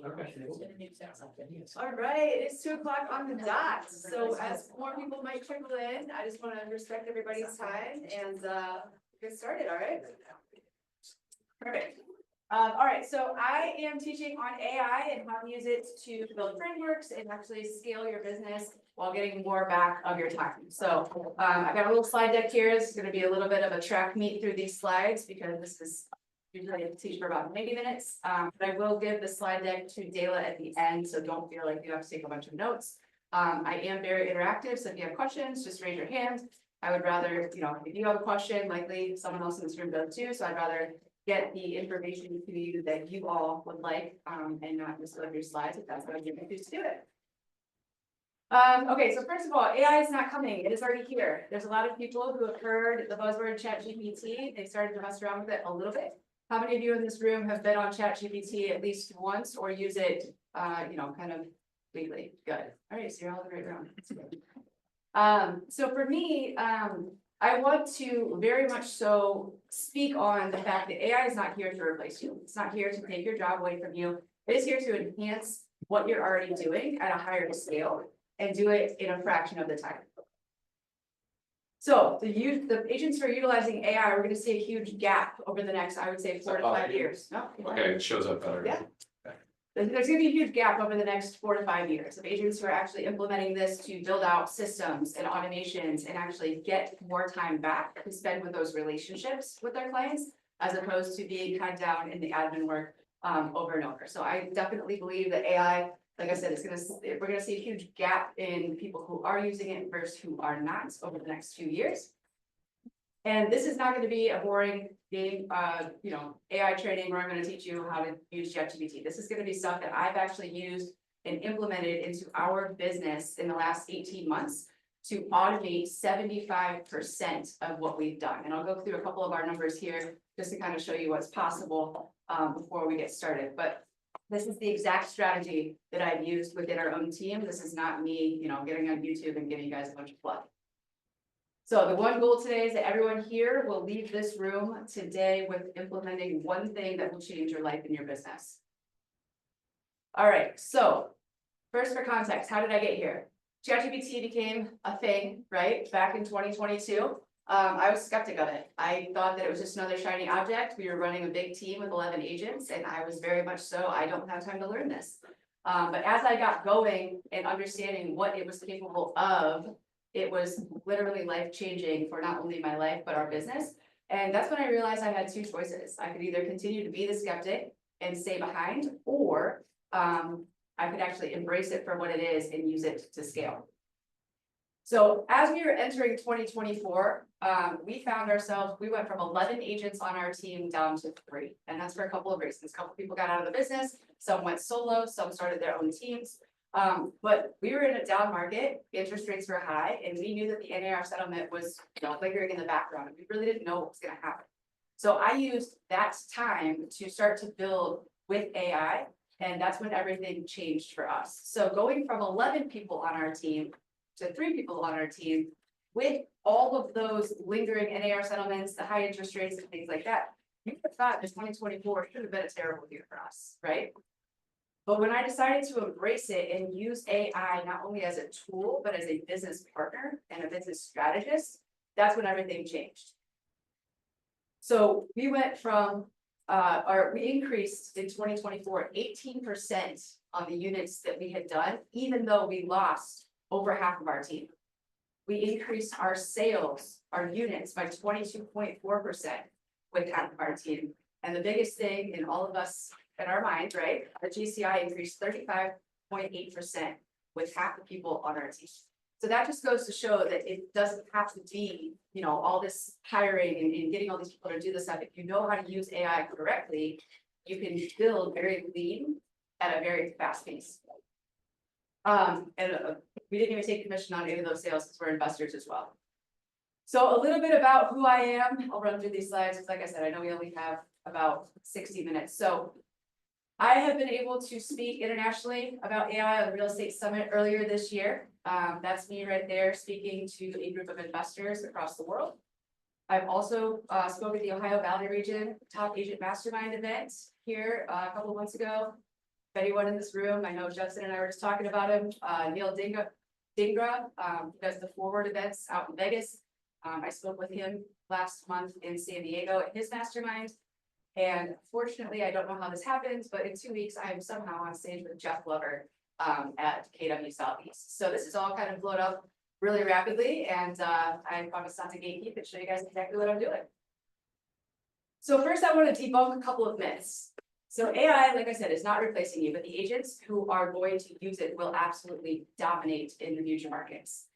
All right, it's 2 o'clock on the dot. So as more people might trickle in, I just want to respect everybody's time and get started, all right? Perfect. All right, so I am teaching on AI and how to use it to build frameworks and actually scale your business while getting more back of your time. So I've got a little slide deck here. It's going to be a little bit of a track meet through these slides because this is usually I teach for about 90 minutes. But I will give the slide deck to Dela at the end, so don't feel like you have to take a bunch of notes. I am very interactive, so if you have questions, just raise your hand. I would rather, if you have a question, likely someone else in this room does too, so I'd rather get the information to you that you all would like, and not just look at your slides if that's what you're going to do it. Okay, so first of all, AI is not coming, it is already here. There's a lot of people who have heard the buzzword ChatGPT. They started to mess around with it a little bit. How many of you in this room have been on ChatGPT at least once or use it, kind of weekly? Good. All right, so you're all in the right room. So for me, I want to very much so speak on the fact that AI is not here to replace you. It's not here to take your job away from you. It is here to enhance what you're already doing at a higher scale and do it in a fraction of the time. So the agents who are utilizing AI, we're going to see a huge gap over the next, I would say, 4 to 5 years. No, okay, it shows up better. Yeah. There's going to be a huge gap over the next 4 to 5 years of agents who are actually implementing this to build out systems and automations and actually get more time back to spend with those relationships with their clients, as opposed to being cut down in the admin work over and over. So I definitely believe that AI, like I said, we're going to see a huge gap in people who are using it versus who are not over the next few years. And this is not going to be a boring game, AI training where I'm going to teach you how to use ChatGPT. This is going to be stuff that I've actually used and implemented into our business in the last 18 months to automate 75% of what we've done. And I'll go through a couple of our numbers here just to kind of show you what's possible before we get started. But this is the exact strategy that I've used within our own team. This is not me, getting on YouTube and giving you guys a bunch of fluff. So the one goal today is that everyone here will leave this room today with implementing one thing that will change your life and your business. All right, so first for context, how did I get here? ChatGPT became a thing, right? Back in 2022. I was a skeptic of it. I thought that it was just another shiny object. We were running a big team with 11 agents, and I was very much so, I don't have time to learn this. But as I got going and understanding what it was capable of, it was literally life-changing for not only my life, but our business. And that's when I realized I had 2 choices. I could either continue to be the skeptic and stay behind, or I could actually embrace it for what it is and use it to scale. So as we were entering 2024, we found ourselves, we went from 11 agents on our team down to 3. And that's for a couple of reasons. A couple of people got out of the business, some went solo, some started their own teams. But we were in a down market, interest rates were high, and we knew that the NAR settlement was lingering in the background. We really didn't know what was going to happen. So I used that time to start to build with AI, and that's when everything changed for us. So going from 11 people on our team to 3 people on our team, with all of those lingering NAR settlements, the high interest rates and things like that, you would have thought that 2024 should have been a terrible year for us, right? But when I decided to embrace it and use AI not only as a tool, but as a business partner and a business strategist, that's when everything changed. So we went from, we increased in 2024, 18% on the units that we had done, even though we lost over half of our team. We increased our sales, our units by 22.4% with half of our team. And the biggest thing in all of us in our minds, right? Our GCI increased 35.8% with half the people on our team. So that just goes to show that it doesn't have to be, all this hiring and getting all these people to do this stuff. If you know how to use AI correctly, you can build very lean at a very fast pace. We didn't even take commission on any of those sales because we're investors as well. So a little bit about who I am. I'll run through these slides because, like I said, I know we only have about 60 minutes. So I have been able to speak internationally about AI on the Real Estate Summit earlier this year. That's me right there speaking to a group of investors across the world. I've also spoken at the Ohio Valley region Top Agent Mastermind event here a couple of months ago. If anyone in this room, I know Justin and I were just talking about him, Neil Dingra, who does the Forward events out in Vegas. I spoke with him last month in San Diego at his mastermind. And fortunately, I don't know how this happens, but in 2 weeks, I am somehow on stage with Jeff Glover at KW Southeast. So this is all kind of blown up really rapidly, and I promise not to gatekeep and show you guys exactly what I'm doing. So first, I want to debunk a couple of myths. So AI, like I said, is not replacing you, but the agents who are going to use it will absolutely dominate in the future markets.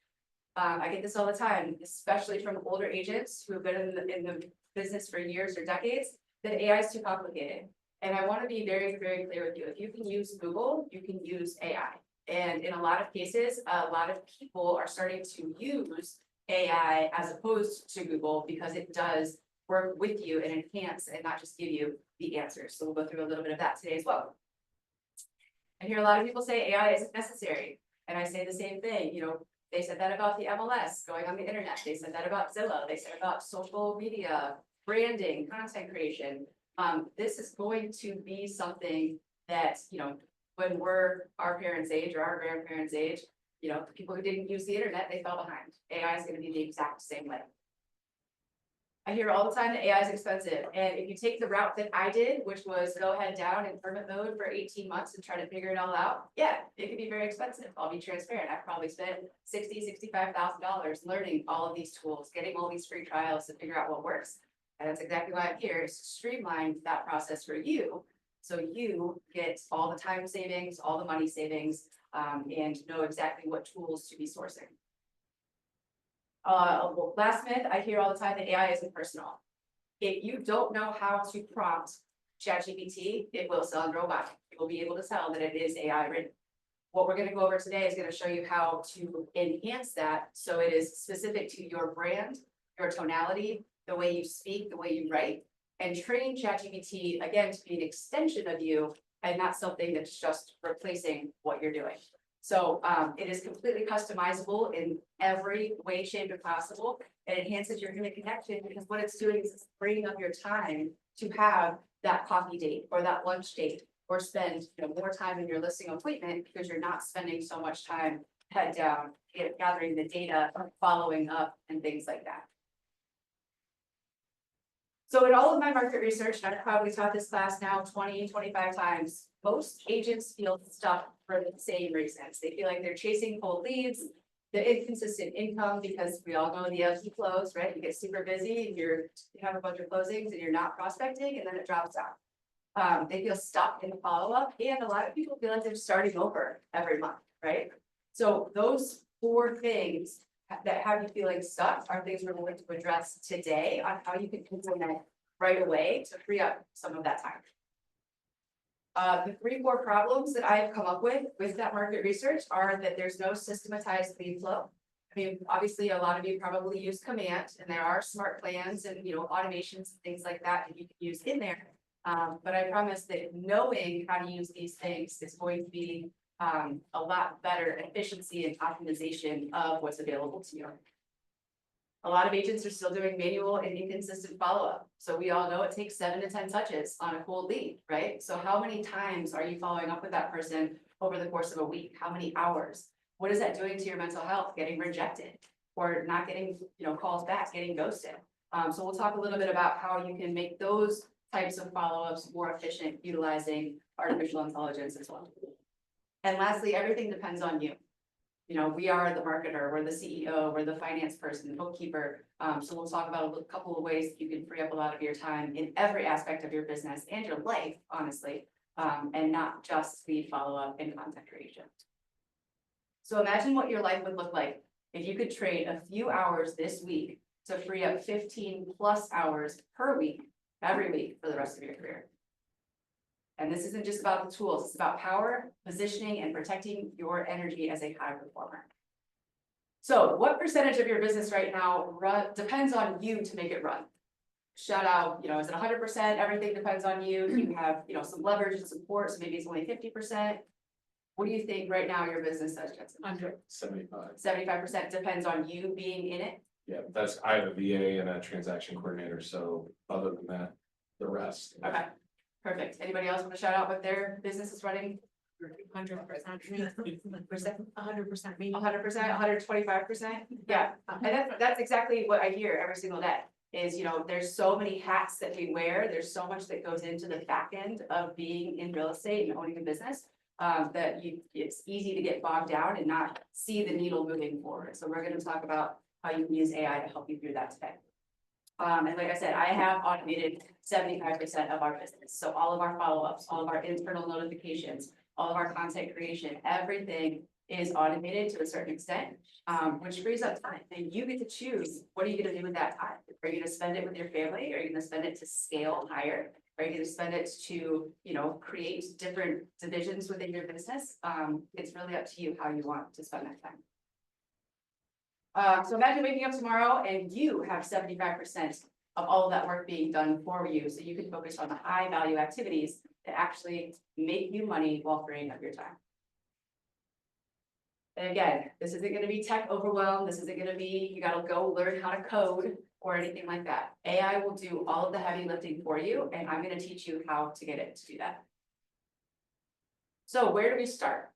I get this all the time, especially from older agents who have been in the business for years or decades, that AI is too complicated. And I want to be very, very clear with you. If you can use Google, you can use AI. And in a lot of cases, a lot of people are starting to use AI as opposed to Google because it does work with you and enhance and not just give you the answers. So we'll go through a little bit of that today as well. I hear a lot of people say AI isn't necessary. And I say the same thing, you know, they said that about the MLS, going on the internet. They said that about Zillow. They said about social media, branding, content creation. This is going to be something that, you know, when we're our parents' age or our grandparents' age, you know, people who didn't use the internet, they fell behind. AI is going to be the exact same way. I hear all the time that AI is expensive. And if you take the route that I did, which was go head down in permit mode for 18 months and try to figure it all out, yeah, it could be very expensive. I'll be transparent. I probably spent $60,000, $65,000 learning all of these tools, getting all these free trials to figure out what works. And that's exactly why I'm here, is to streamline that process for you. So you get all the time savings, all the money savings, and know exactly what tools to be sourcing. Last myth, I hear all the time that AI isn't personal. If you don't know how to prompt ChatGPT, it will sound robotic. You'll be able to tell that it is AI written. What we're going to go over today is going to show you how to enhance that so it is specific to your brand, your tonality, the way you speak, the way you write, and train ChatGPT, again, to be an extension of you and not something that's just replacing what you're doing. So it is completely customizable in every way, shape, and possible. It enhances your human connection because what it's doing is it's freeing up your time to have that coffee date or that lunch date or spend, you know, more time in your listing appointment because you're not spending so much time head down, gathering the data, following up, and things like that. So in all of my market research, and I've probably taught this class now 20, 25 times, most agents feel stuck for the same reasons. They feel like they're chasing cold leads, the inconsistent income, because we all know the ebbs and flows, right? You get super busy and you have a bunch of closings and you're not prospecting and then it drops out. They feel stuck in the follow-up, and a lot of people feel like they're starting over every month, right? So those 4 things that have you feeling stuck are things we're going to address today on how you can implement right away to free up some of that time. The 3 core problems that I've come up with that market research are that there's no systematized lead flow. I mean, obviously, a lot of you probably use Command, and there are smart plans and, you know, automations and things like that you can use in there. But I promise that knowing how to use these things is going to be a lot better efficiency and optimization of what's available to you. A lot of agents are still doing manual and inconsistent follow-up. So we all know it takes 7 to 10 touches on a cold lead, right? So how many times are you following up with that person over the course of a week? How many hours? What is that doing to your mental health? Getting rejected or not getting, you know, calls back, getting ghosted. So we'll talk a little bit about how you can make those types of follow-ups more efficient utilizing artificial intelligence as well. And lastly, everything depends on you. You know, we are the marketer, we're the CEO, we're the finance person, the bookkeeper. So we'll talk about a couple of ways that you can free up a lot of your time in every aspect of your business and your life, honestly, and not just lead follow-up and content creation. So imagine what your life would look like if you could trade a few hours this week to free up 15+ hours per week, every week for the rest of your career. And this isn't just about the tools, it's about power, positioning, and protecting your energy as a high performer. So what percentage of your business right now depends on you to make it run? Shout out, you know, is it 100%? Everything depends on you. You have, you know, some leverage and support, so maybe it's only 50%. What do you think right now your business does, Jensen? 75. 75% depends on you being in it? Yeah, I have a VA and a transaction coordinator, so other than that, the rest. Okay, perfect. Anybody else want to shout out what their business is running 100%, 100% maybe. 100%, 125%, yeah, and that's exactly what I hear every single day. Is, there's so many hats that we wear, there's so much that goes into the back end of being in real estate and owning a business. It's easy to get bogged down and not see the needle moving forward, so we're gonna talk about how you can use AI to help you through that today. And like I said, I have automated 75% of our business, so all of our follow-ups, all of our internal notifications, all of our content creation, everything is automated to a certain extent, which frees up time. And you get to choose, what are you gonna do with that time? Are you gonna spend it with your family? Are you gonna spend it to scale higher? Are you gonna spend it to, create different divisions within your business? It's really up to you how you want to spend that time. So imagine waking up tomorrow and you have 75% of all of that work being done for you, so you can focus on the high value activities that actually make you money while freeing up your time. And again, this isn't gonna be tech overwhelm, this isn't gonna be, you gotta go learn how to code or anything like that. AI will do all of the heavy lifting for you, and I'm gonna teach you how to get it to do that. So where do we start?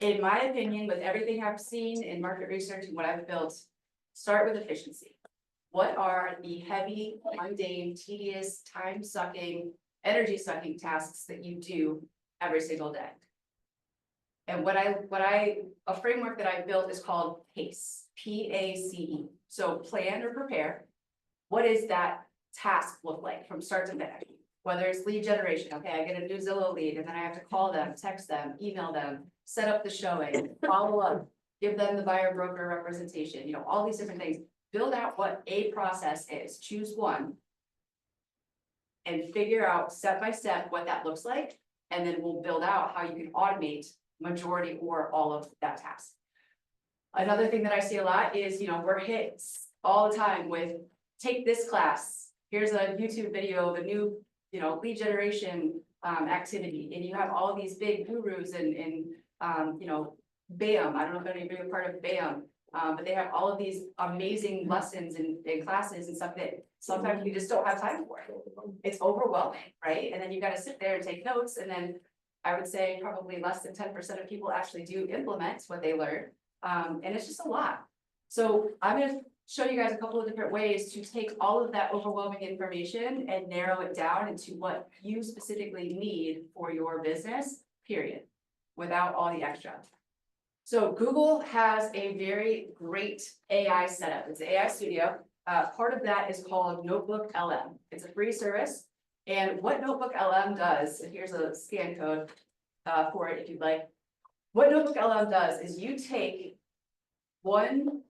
In my opinion, with everything I've seen in market research and what I've built, start with efficiency. What are the heavy, mundane, tedious, time-sucking, energy-sucking tasks that you do every single day? And a framework that I built is called PACE, P-A-C-E. So plan or prepare. What does that task look like from start to finish? Whether it's lead generation, okay, I get a new Zillow lead and then I have to call them, text them, email them, set up the showing, follow up, give them the buyer broker representation, all these different things. Build out what a process is, choose one, and figure out step by step what that looks like. And then we'll build out how you can automate majority or all of that task. Another thing that I see a lot is, we're hit all the time with, take this class, here's a YouTube video of a new, lead generation activity, and you have all these big gurus and BAM, I don't know if any of you are part of BAM, but they have all of these amazing lessons and classes and stuff that sometimes you just don't have time for. It's overwhelming, right? And then you gotta sit there and take notes, and then I would say probably less than 10% of people actually do implement what they learn. And it's just a lot. So I'm gonna show you guys a couple of different ways to take all of that overwhelming information and narrow it down into what you specifically need for your business, period, without all the extra. So Google has a very great AI setup. It's an AI studio. Part of that is called Notebook LM. It's a free service. And what Notebook LM does, and here's a scan code for it if you'd like. What Notebook LM does is you take one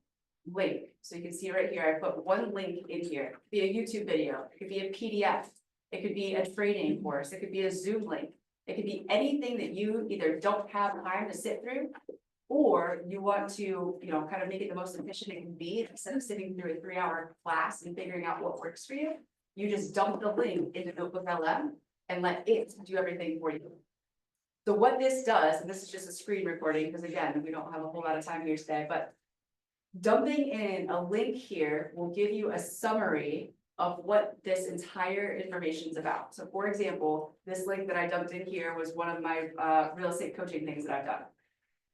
link. So you can see right here, I put one link in here. It could be a YouTube video, it could be a PDF, it could be a training course, it could be a Zoom link. It could be anything that you either don't have time to sit through, or you want to, kind of make it the most efficient it can be. Instead of sitting through a 3-hour class and figuring out what works for you, you just dump the link into Notebook LM and let it do everything for you. So what this does, and this is just a screen recording, because again, we don't have a whole lot of time here today, but dumping in a link here will give you a summary of what this entire information is about. So for example, this link that I dumped in here was one of my real estate coaching things that I've done.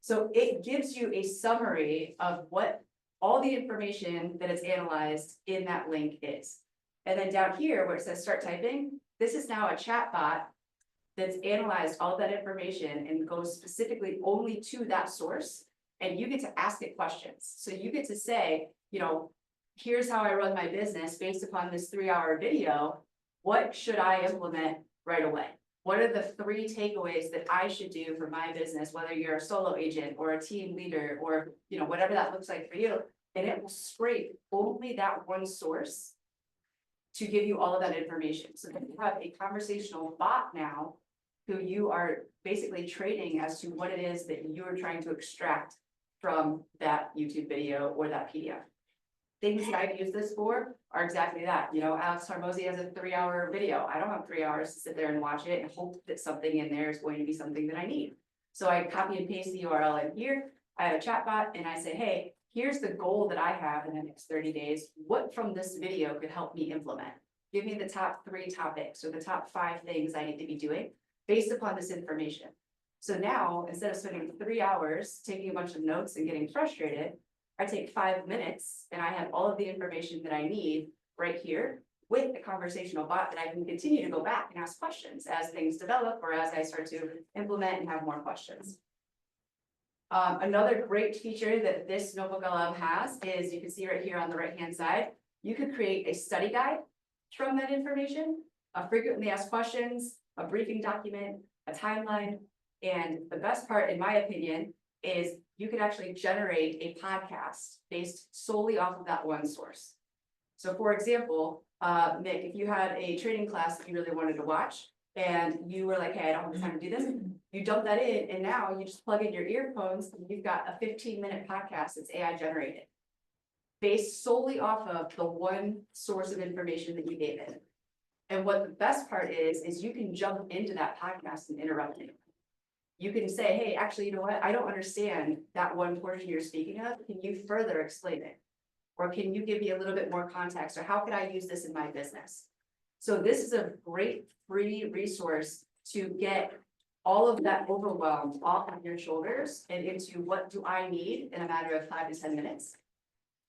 So it gives you a summary of what all the information that is analyzed in that link is. And then down here where it says start typing, this is now a chat bot that's analyzed all of that information and goes specifically only to that source. And you get to ask it questions. So you get to say, here's how I run my business based upon this 3-hour video. What should I implement right away? What are the 3 takeaways that I should do for my business, whether you're a solo agent or a team leader or, whatever that looks like for you. And it will scrape only that one source to give you all of that information. So then you have a conversational bot now who you are basically training as to what it is that you're trying to extract from that YouTube video or that PDF. Things that I've used this for are exactly that. Alex Hormozy has a 3-hour video. I don't have 3 hours to sit there and watch it and hope that something in there is going to be something that I need. So I copy and paste the URL in here. I have a chat bot and I say, hey, here's the goal that I have in the next 30 days. What from this video could help me implement? Give me the top 3 topics or the top 5 things I need to be doing based upon this information. So now, instead of spending 3 hours taking a bunch of notes and getting frustrated, I take 5 minutes and I have all of the information that I need right here with a conversational bot that I can continue to go back and ask questions as things develop or as I start to implement and have more questions. Another great feature that this Notebook LM has is you can see right here on the right-hand side, you could create a study guide from that information, a frequently asked questions, a briefing document, a timeline, and the best part, in my opinion, is you could actually generate a podcast based solely off of that one source. So for example, Mick, if you had a training class that you really wanted to watch, and you were like, hey, I don't have the time to do this, you dump that in, and now you just plug in your earphones, and you've got a 15-minute podcast that's AI generated. Based solely off of the one source of information that you gave it. And what the best part is you can jump into that podcast and interrupt it. You can say, hey, actually, you know what? I don't understand that one portion you're speaking of. Can you further explain it? Or can you give me a little bit more context? Or how can I use this in my business? So this is a great free resource to get all of that overwhelm off of your shoulders and into what do I need in a matter of 5 to 10 minutes,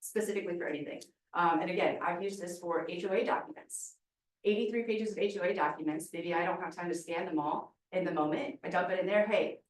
specifically for anything. And again, I've used this for HOA documents. 83 pages of HOA documents. Maybe I don't have time to scan them all in the moment. I dump it in there. Hey,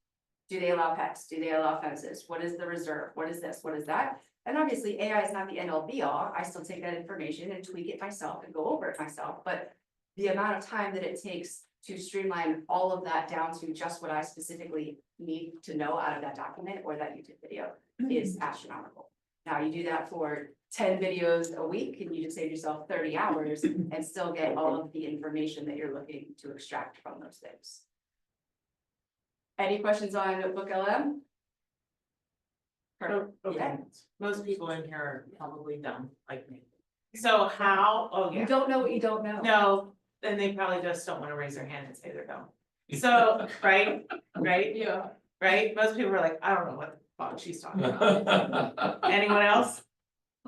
do they allow pets? Do they allow fences? What is the reserve? What is this? What is that? And obviously AI is not the end all be all. I still take that information and tweak it myself and go over it myself. But the amount of time that it takes to streamline all of that down to just what I specifically need to know out of that document or that YouTube video is astronomical. Now you do that for 10 videos a week and you just save yourself 30 hours and still get all of the information that you're looking to extract from those things. Any questions on Notebook LM? Oh, okay. Yeah. Most people in here are probably dumb like me. So how, oh You yeah, don't know what you don't know. no, then they probably just don't wanna raise their hand and say they're dumb. So, right, Yeah. right, most people are like, I don't know what the fuck she's talking about. Anyone else?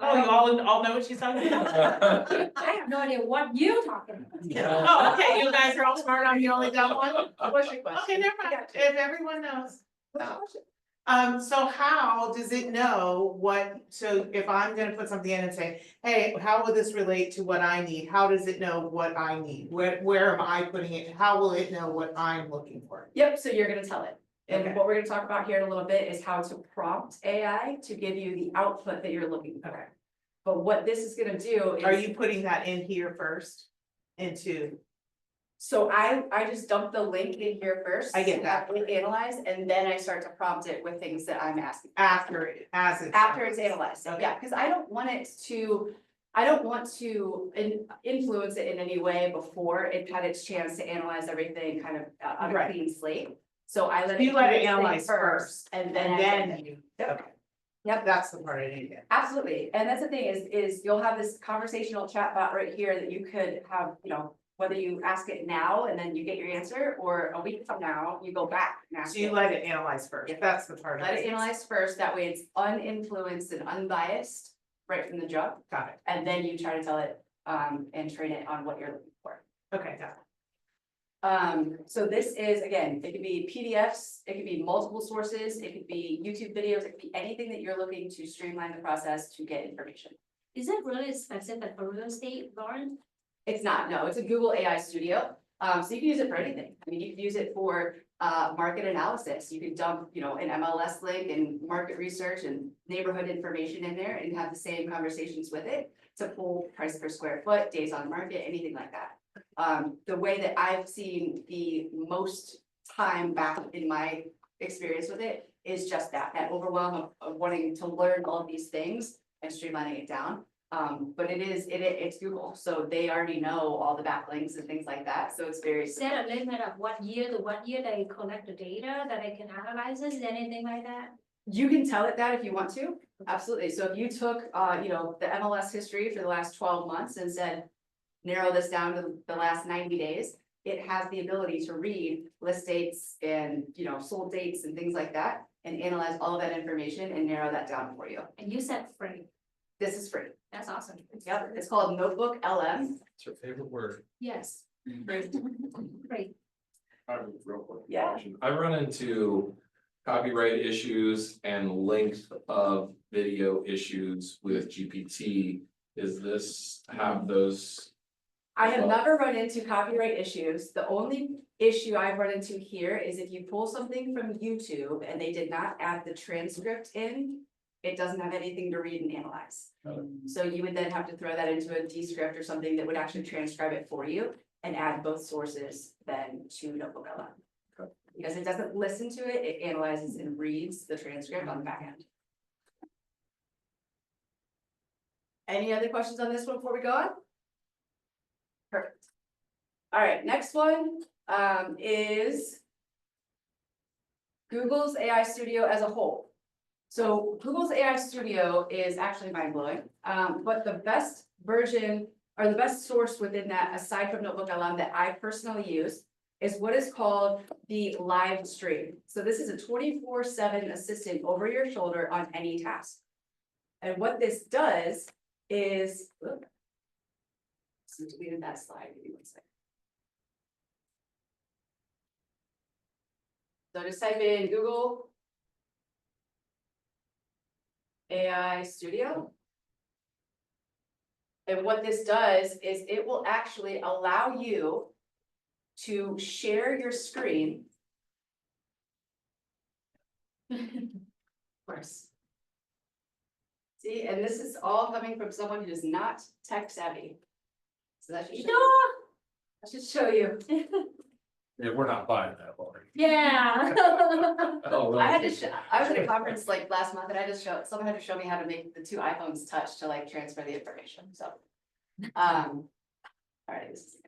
Oh, you all know what she's talking about? I have no idea what you're talking about. Oh, okay, you guys are all smart, I'm the only dumb one? What's your question? Okay, never mind, if everyone knows. So how does it know what, so if I'm gonna put something in and say, hey, how will this relate to what I need? How does it know what I need? Where am I putting it? How will it know what I'm looking for? Yep, so you're gonna tell it. And Okay. what we're gonna talk about here in a little bit is how to prompt AI to give you the output that you're looking for. Okay. But what this is gonna do is. Are you putting that in here first? Into, So I just dump the link in here first. I get that. We analyze, and then I start to prompt it with things that I'm asking. after it, as it's. After it's analyzed, Okay. yeah, because I don't want to influence it in any way before it had its chance to analyze everything kind of on a Right. clean slate. So I let You it let do it its thing analyze first, and and then. then you, Yep. okay. Yep. That's the part I didn't get. Absolutely, and that's the thing is you'll have this conversational chat bot right here that you could have, whether you ask it now and then you get your answer, or a week from now, you go back and ask So you it. let it analyze first, Yeah. that's the part. Let it analyze first, that way it's uninfluenced and unbiased right from the jump, Got it, and then you try to tell it and train it on what you're looking for. okay, got it. So this is, again, it could be PDFs, it could be multiple sources, it could be YouTube videos, it could be anything that you're looking to streamline the process to get information. Is it really specific for real estate, Lauren? It's not, no, it's a Google AI Studio. So you can use it for anything. I mean, you can use it for market analysis. You can dump, an MLS link and market research and neighborhood information in there and have the same conversations with it to pull price per square foot, days on market, anything like that. The way that I've seen the most time back in my experience with it is just that overwhelm of wanting to learn all of these things and streamlining it down. But it's Google, so they already know all the backlinks and things like that, so it's very. Set a limit of what year to what year they collect the data that I can analyze this, anything like that? You can tell it that if you want to, absolutely. So if you took, the MLS history for the last 12 months and said, narrow this down to the last 90 days, it has the ability to read list dates and, sold dates and things like that, and analyze all of that information and narrow that down for you. And you said free, This is free. that's awesome. Yep, it's called Notebook LM. It's her favorite word. Yes, Great. great. Real quick. Yeah. question. I run into copyright issues and length of video issues with GPT. Is this have those? I have Well- never run into copyright issues. The only issue I've run into here is if you pull something from YouTube and they did not add the transcript in, it doesn't have anything to read and analyze. So you would then have to throw that into a Descript or something that would actually transcribe it for you and add both sources then to NotebookLM. Okay. Because it doesn't listen to it, it analyzes and reads the transcript on the back end. Any other questions on this one before we go on? Perfect. All right, next one is Google's AI Studio as a whole. So Google's AI Studio is actually mind-blowing, but the best version or the best source within that, aside from NotebookLM that I personally use, is what is called the live stream. So this is a 24/7 assistant over your shoulder on any task. And what this does is, so deleted that slide, give me 1 second. So just type in Google AI Studio. And what this does is it will actually allow you to share your screen. Of course. See, and this is all coming from someone who is not tech savvy. So that should show you. Yeah, we're not buying that, Lori. Yeah. Oh, I had to I was at a conference like last month and I just someone had to show me how to make the 2 iPhones touch to like transfer the information, so. All right, this is.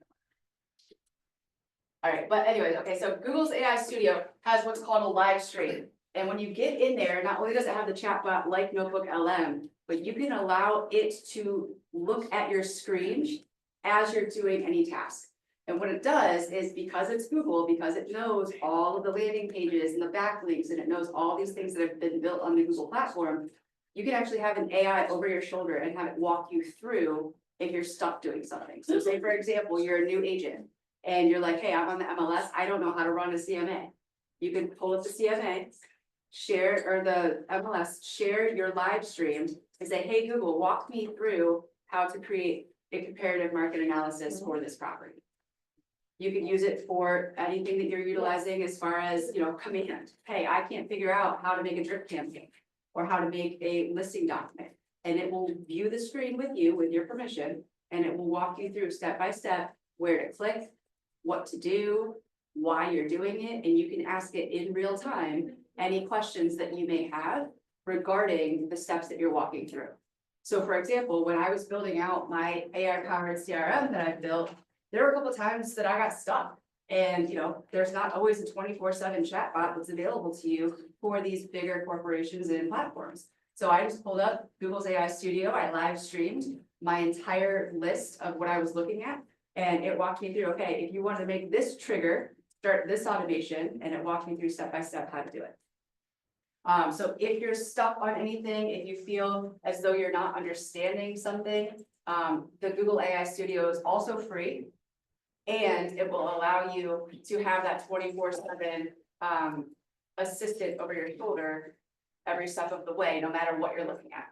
All right, but anyways, okay, so Google's AI Studio has what's called a live stream. And when you get in there, not only does it have the chatbot like NotebookLM, but you can allow it to look at your screen as you're doing any task. And what it does is, because it's Google, because it knows all of the landing pages and the backlinks, and it knows all these things that have been built on the Google platform, you can actually have an AI over your shoulder and have it walk you through if you're stuck doing something. So say, for example, you're a new agent and you're like, hey, I'm on the MLS, I don't know how to run a CMA. You can pull up the CMA, share, or the MLS, share your live stream and say, hey, Google, walk me through how to create a comparative market analysis for this property. You can use it for anything that you're utilizing as far as, command. Hey, I can't figure out how to make a drip campaign or how to make a listing document. And it will view the screen with you, with your permission, and it will walk you through step by step where to click, what to do, why you're doing it, and you can ask it in real time any questions that you may have regarding the steps that you're walking through. So for example, when I was building out my AI-powered CRM that I've built, there were a couple of times that I got stuck. And there's not always a 24/7 chatbot that's available to you for these bigger corporations and platforms. So I just pulled up Google's AI Studio, I live streamed my entire list of what I was looking at, and it walked me through, okay, if you want to make this trigger, start this automation, and it walked me through step by step how to do it. So if you're stuck on anything, if you feel as though you're not understanding something, the Google AI Studio is also free. And it will allow you to have that 24/7 assistant over your shoulder every step of the way, no matter what you're looking at.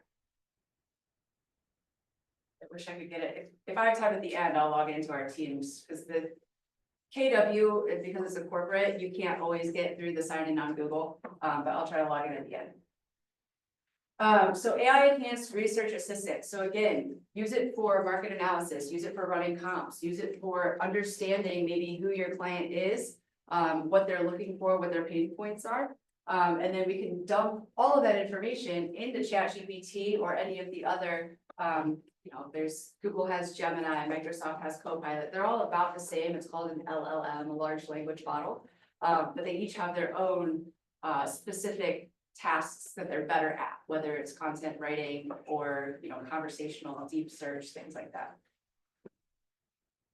I wish I could get it. If I have time at the end, I'll log into our Teams, because the KW, because it's a corporate, you can't always get through the sign in on Google, but I'll try to log in at the end. So AI enhanced research assistant. So again, use it for market analysis, use it for running comps, use it for understanding maybe who your client is, what they're looking for, what their pain points are. And then we can dump all of that information into ChatGPT or any of the other, there's Google has Gemini, Microsoft has Copilot. They're all about the same. It's called an LLM, a large language model. But they each have their own specific tasks that they're better at, whether it's content writing or conversational deep search, things like that.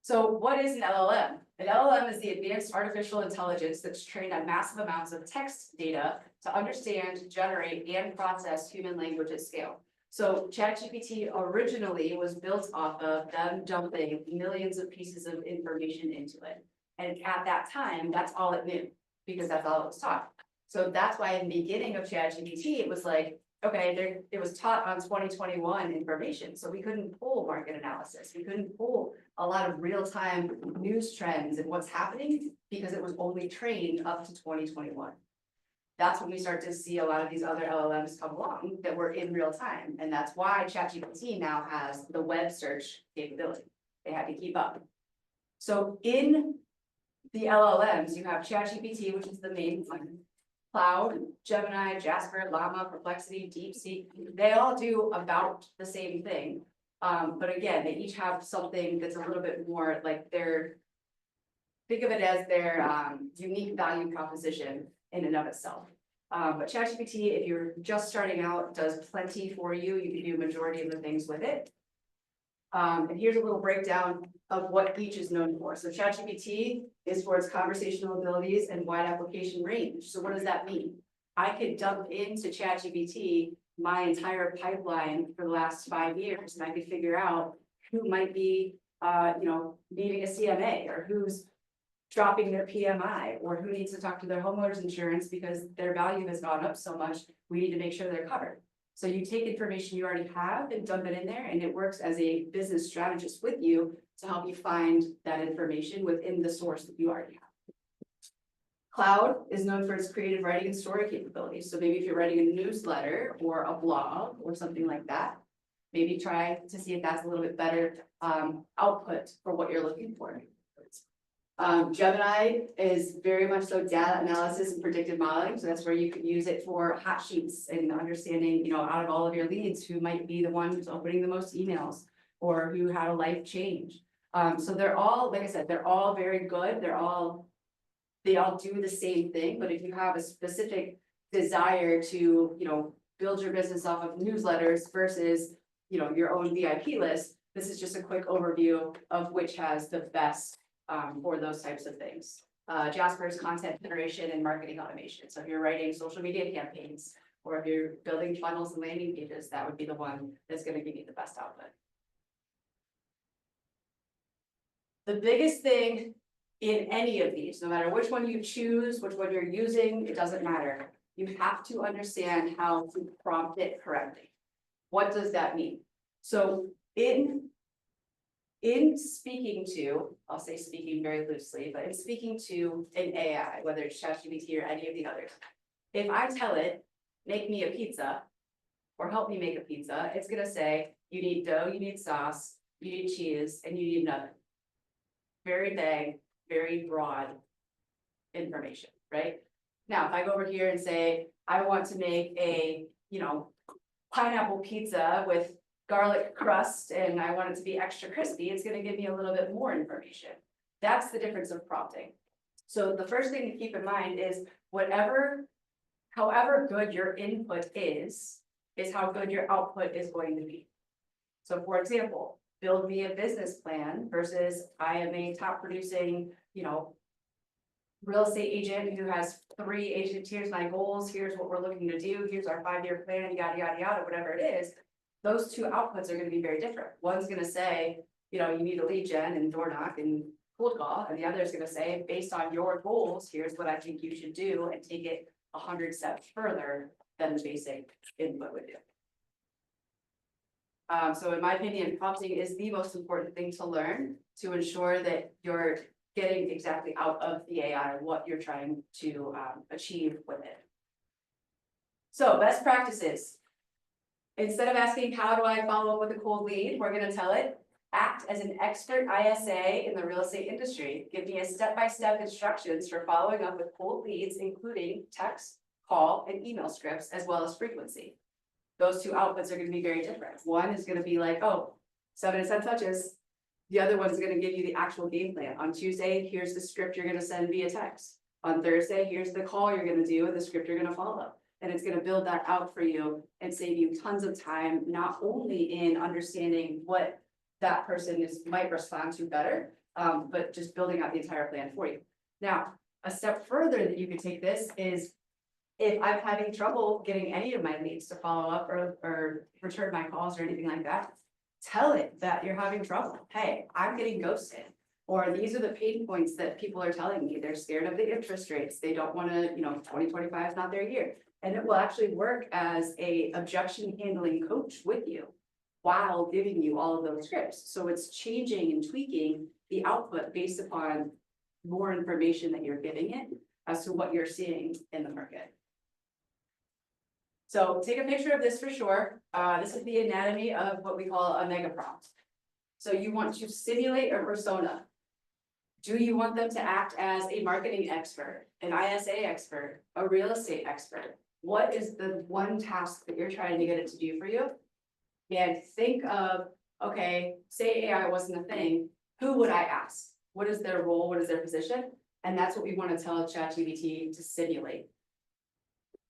So what is an LLM? An LLM is the advanced artificial intelligence that's trained on massive amounts of text data to understand, generate, and process human language at scale. So ChatGPT originally was built off of them dumping millions of pieces of information into it. And at that time, that's all it knew, because that's all it was taught. So that's why in the beginning of ChatGPT, it was like, okay, it was taught on 2021 information, so we couldn't pull market analysis, we couldn't pull a lot of real-time news trends and what's happening, because it was only trained up to 2021. That's when we start to see a lot of these other LLMs come along that were in real time, and that's why ChatGPT now has the web search capability. They had to keep up. So in the LLMs, you have ChatGPT, which is the main one. Cloud, Gemini, Jasper, Llama, Perplexity, DeepSeek, they all do about the same thing. But again, they each have something that's a little bit more like think of it as their unique value proposition in and of itself. But ChatGPT, if you're just starting out, does plenty for you. You can do a majority of the things with it. And here's a little breakdown of what each is known for. So ChatGPT is for its conversational abilities and wide application range. So what does that mean? I could dump into ChatGPT my entire pipeline for the last 5 years, and I could figure out who might be, needing a CMA, or who's dropping their PMI, or who needs to talk to their homeowners insurance because their value has gone up so much, we need to make sure they're covered. So you take information you already have and dump it in there, and it works as a business strategist with you to help you find that information within the source that you already have. Cloud is known for its creative writing and story capabilities. So maybe if you're writing a newsletter or a blog or something like that, maybe try to see if that's a little bit better output for what you're looking for. Gemini is very much so data analysis and predictive modeling. So that's where you could use it for hot sheets and understanding, out of all of your leads, who might be the one who's opening the most emails or who had a life change. So they're all, like I said, they're all very good. They all do the same thing. But if you have a specific desire to, build your business off of newsletters versus, your own VIP list, this is just a quick overview of which has the best for those types of things. Jasper's content generation and marketing automation. So if you're writing social media campaigns, or if you're building funnels and landing pages, that would be the one that's going to give you the best output. The biggest thing in any of these, no matter which one you choose, which one you're using, it doesn't matter. You have to understand how to prompt it correctly. What does that mean? So in speaking to, I'll say speaking very loosely, but in speaking to an AI, whether it's ChatGPT or any of the others, if I tell it, make me a pizza, or help me make a pizza, it's gonna say, you need dough, you need sauce, you need cheese, and you need an oven. Very vague, very broad information, right? Now, if I go over here and say, I want to make a, pineapple pizza with garlic crust and I want it to be extra crispy, it's going to give me a little bit more information. That's the difference of prompting. So the first thing to keep in mind is however good your input is how good your output is going to be. So for example, build me a business plan versus I am a top producing, real estate agent who has 3 agents. Here's my goals. Here's what we're looking to do. Here's our 5-year plan, yada, yada, yada, whatever it is. Those two outputs are going to be very different. One's going to say, you need a lead gen and door knock and cold call. And the other is going to say, based on your goals, here's what I think you should do, and take it 100 steps further than the basic input would do. So in my opinion, prompting is the most important thing to learn to ensure that you're getting exactly out of the AI what you're trying to achieve with it. So best practices. Instead of asking, how do I follow up with a cold lead, we're going to tell it, act as an expert ISA in the real estate industry. Give me a step-by-step instructions for following up with cold leads, including text, call, and email scripts, as well as frequency. Those two outputs are going to be very different. One is going to be like, 7 to 10 touches. The other one is going to give you the actual game plan. On Tuesday, here's the script you're going to send via text. On Thursday, here's the call you're going to do and the script you're going to follow. And it's going to build that out for you and save you tons of time, not only in understanding what that person might respond to better, but just building out the entire plan for you. Now, a step further that you could take this is, if I'm having trouble getting any of my leads to follow up or return my calls or anything like that, tell it that you're having trouble. Hey, I'm getting ghosted. Or these are the pain points that people are telling me. They're scared of the interest rates. They don't wanna, 2025 is not their year. And it will actually work as a objection handling coach with you while giving you all of those scripts. So it's changing and tweaking the output based upon more information that you're giving it as to what you're seeing in the market. So take a picture of this for sure. This is the anatomy of what we call a mega prompt. So you want to simulate a persona. Do you want them to act as a marketing expert, an ISA expert, a real estate expert? What is the one task that you're trying to get it to do for you? And think of, okay, say AI wasn't a thing, who would I ask? What is their role? What is their position? And that's what we want to tell ChatGPT to simulate.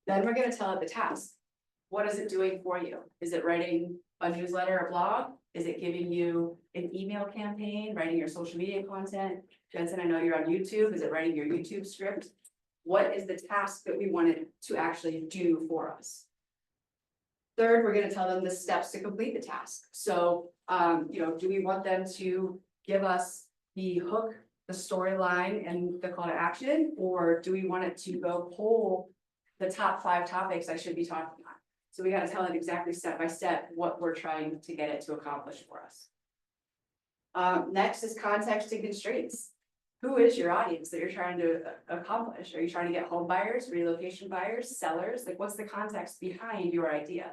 Then we're gonna tell it the task. What is it doing for you? Is it writing a newsletter or blog? Is it giving you an email campaign, writing your social media content? Jensen, I know you're on YouTube. Is it writing your YouTube script? What is the task that we want it to actually do for us? Third, we're gonna tell them the steps to complete the task. So, do we want them to give us the hook, the storyline, and the call to action? Or do we want it to go pull the top 5 topics I should be talking about? So we gotta tell it exactly step by step what we're trying to get it to accomplish for us. Next is context and constraints. Who is your audience that you're trying to accomplish? Are you trying to get home buyers, relocation buyers, sellers? Like, what's the context behind your idea?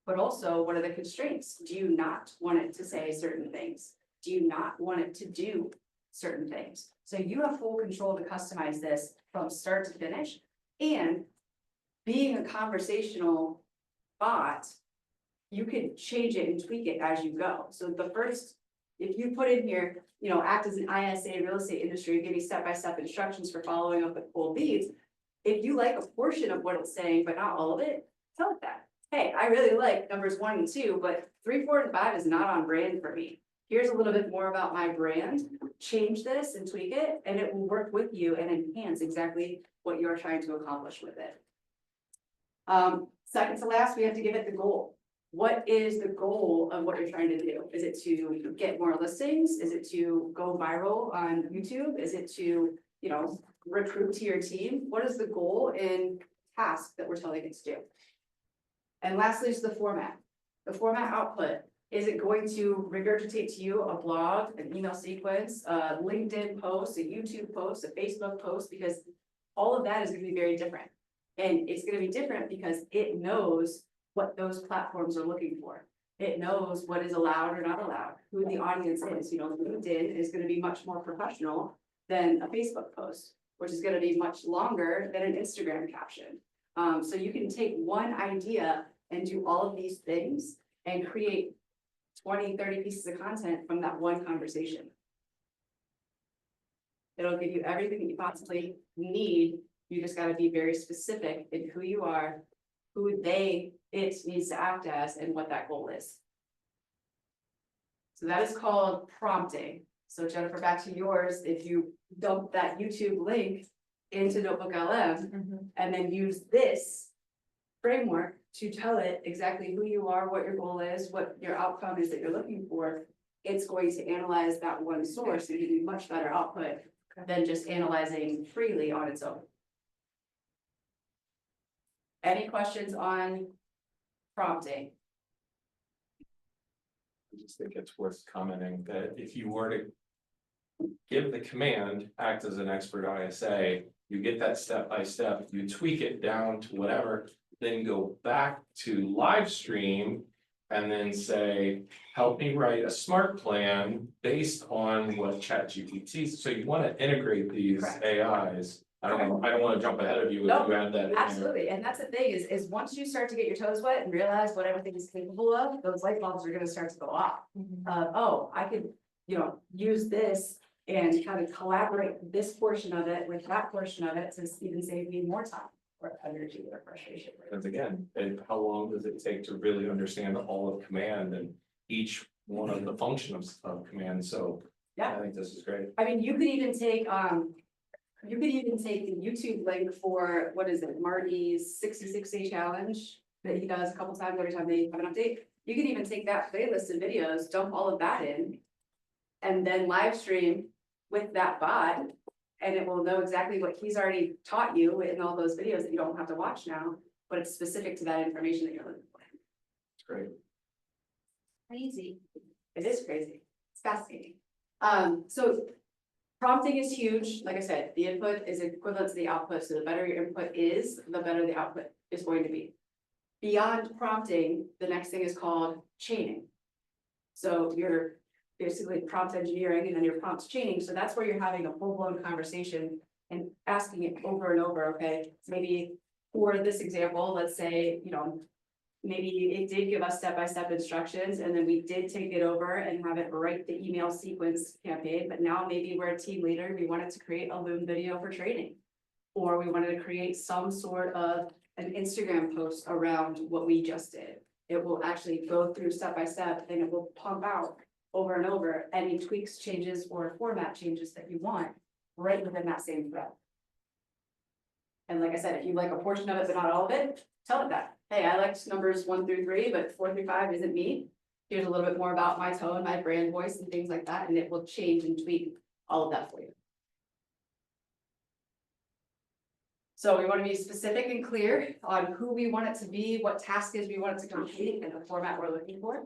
But also, what are the constraints? Do you not want it to say certain things? Do you not want it to do certain things? So you have full control to customize this from start to finish. And being a conversational bot, you can change it and tweak it as you go. So the first, if you put in here, act as an ISA real estate industry, give me step-by-step instructions for following up with cold leads. If you like a portion of what it's saying, but not all of it, tell it that. Hey, I really like numbers 1 and 2, but 3, 4, and 5 is not on brand for me. Here's a little bit more about my brand. Change this and tweak it, and it will work with you and enhance exactly what you're trying to accomplish with it. Second to last, we have to give it the goal. What is the goal of what you're trying to do? Is it to get more listings? Is it to go viral on YouTube? Is it to, recruit to your team? What is the goal and task that we're telling it to do? And lastly is the format. The format output. Is it going to regurgitate to you a blog, an email sequence, a LinkedIn post, a YouTube post, a Facebook post? Because all of that is going to be very different. And it's going to be different because it knows what those platforms are looking for. It knows what is allowed or not allowed, who the audience is. LinkedIn is going to be much more professional than a Facebook post, which is going to be much longer than an Instagram caption. So you can take one idea and do all of these things and create 20, 30 pieces of content from that one conversation. It'll give you everything that you possibly need. You just got to be very specific in who you are, who it needs to act as, and what that goal is. So that is called prompting. So Jennifer, back to yours. If you dump that YouTube link into Notebook LM and then use this framework to tell it exactly who you are, what your goal is, what your outcome is that you're looking for, it's going to analyze that one source and give you much better output than just analyzing freely on its own. Any questions on prompting? I just think it's worth commenting that if you were to give the command, act as an expert ISA, you get that step by step, you tweak it down to whatever, then go back to live stream and then say, help me write a smart plan based on what ChatGPT. So you want to integrate these Correct. AIs. I don't want to jump ahead of you if No, you add that in there. Absolutely, and that's the thing is once you start to get your toes wet and realize what everything is capable of, those light bulbs are gonna start to go off. Oh, I could, use this and kind of collaborate this portion of it with that portion of it to even save me more time or energy or frustration. Because again, and how long does it take to really understand all of command and each one of the functions of command? So Yeah. I think this is great. I mean, you could even take the YouTube link for, what is it, Marty's 66-day challenge that he does a couple times every time they have an update. You can even take that playlist of videos, dump all of that in, and then live stream with that bot. And it will know exactly what he's already taught you in all those videos that you don't have to watch now, but it's specific to that information that you're looking for. It's great. Crazy. It is crazy. It's fascinating. So prompting is huge. Like I said, the input is equivalent to the output. So the better your input is, the better the output is going to be. Beyond prompting, the next thing is called chaining. So you're basically prompt engineering and then your prompts chaining. So that's where you're having a full-blown conversation and asking it over and over, okay? Maybe for this example, let's say, maybe it did give us step-by-step instructions and then we did take it over and have it write the email sequence campaign, but now maybe we're a team leader, we wanted to create a Loom video for training. Or we wanted to create some sort of an Instagram post around what we just did. It will actually go through step-by-step and it will pump out over and over any tweaks, changes, or format changes that you want right within that same thread. And like I said, if you like a portion of it, but not all of it, tell it that. Hey, I liked numbers 1 through 3, but 4 through 5 isn't me. Here's a little bit more about my tone, my brand voice and things like that, and it will change and tweak all of that for you. So we want to be specific and clear on who we want it to be, what task is we want it to complete, and the format we're looking for.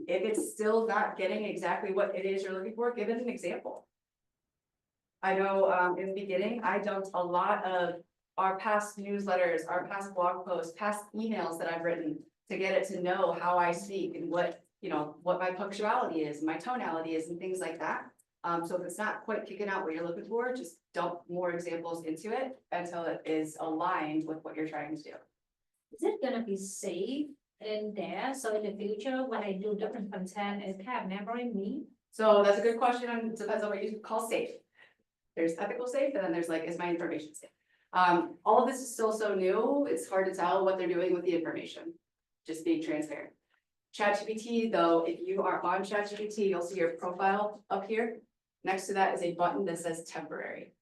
If it's still not getting exactly what it is you're looking for, give it an example. I know in the beginning, I dumped a lot of our past newsletters, our past blog posts, past emails that I've written to get it to know how I speak and what my punctuality is, my tonality is, and things like that. So if it's not quite kicking out what you're looking for, just dump more examples into it until it is aligned with what you're trying to do. Is it gonna be saved in there? So in the future, when I do different content, it have memory me? So that's a good question, and it depends on what you call safe. There's ethical safe, and then there's like, is my information safe? All of this is still so new, it's hard to tell what they're doing with the information, just being transparent. ChatGPT, though, if you are on ChatGPT, you'll see your profile up here. Next to that is a button that says temporary.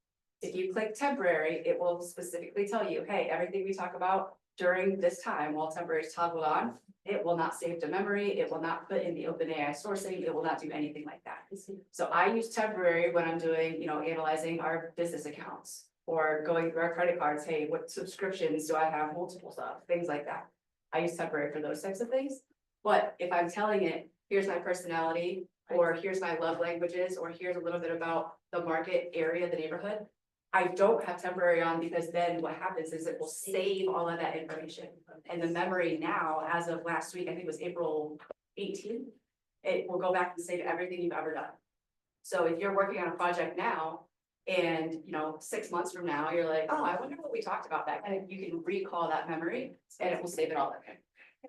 If you click temporary, it will specifically tell you, hey, everything we talk about during this time while temporary is toggled on, it will not save to memory, it will not put in the OpenAI sourcing, it will not do anything like that. So I use temporary when I'm doing, analyzing our business accounts or going through our credit cards. Hey, what subscriptions do I have, multiples of, things like that. I use temporary for those types of things. But if I'm telling it, here's my personality, or here's my love languages, or here's a little bit about the market area, the neighborhood, I don't have temporary on, because then what happens is it will save all of that information. And the memory now, as of last week, I think it was April 18th, it will go back and save everything you've ever done. So if you're working on a project now, and 6 months from now, you're like, oh, I wonder what we talked about that, and you can recall that memory, and it will save it all in there.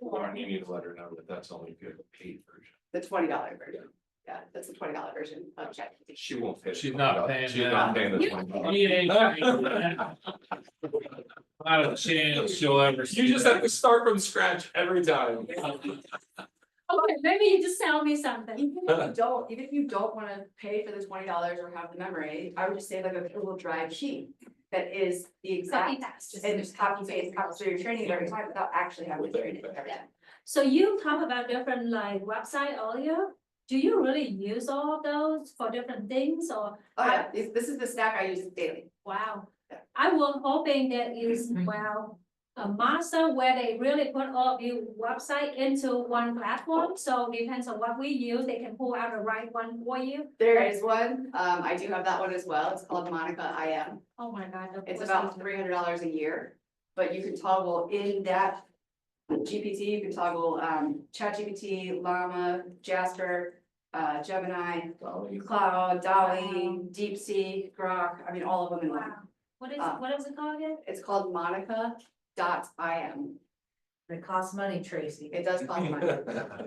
Lauren, you need to let her know that that's only if you have a paid version. The $20 version. Yeah, that's the $20 version of ChatGPT. She won't pay. She's not paying She's that. not paying the You- $20. He ain't paying that. Not a chance she'll ever. You just have to start from scratch every time. Okay, maybe you just tell me something. Even if you don't wanna pay for the $20 or have the memory, I would just say like a Google Drive sheet. That is the Copy exact, paste. and just copy paste, so you're training it every time without actually having to train it every time. So you talk about different like website earlier. Do you really use all of those for different things or? Oh yeah, this is the stack I use daily. Wow. Yeah. I was hoping that is, a master where they really put all of your website into one platform. So depends on what we use, they can pull out the right one for you. There is one, I do have that one as well, it's called Monica IM. Oh my God. It's about $300 a year, but you can toggle in that GPT, you can toggle ChatGPT, Llama, Jasper, Gemini, Cloud, DALL-E, DeepSeek, Grok, I mean, all of them in one. Wow. What is it called again? It's called Monica.im. It costs money, Tracy. It does cost money.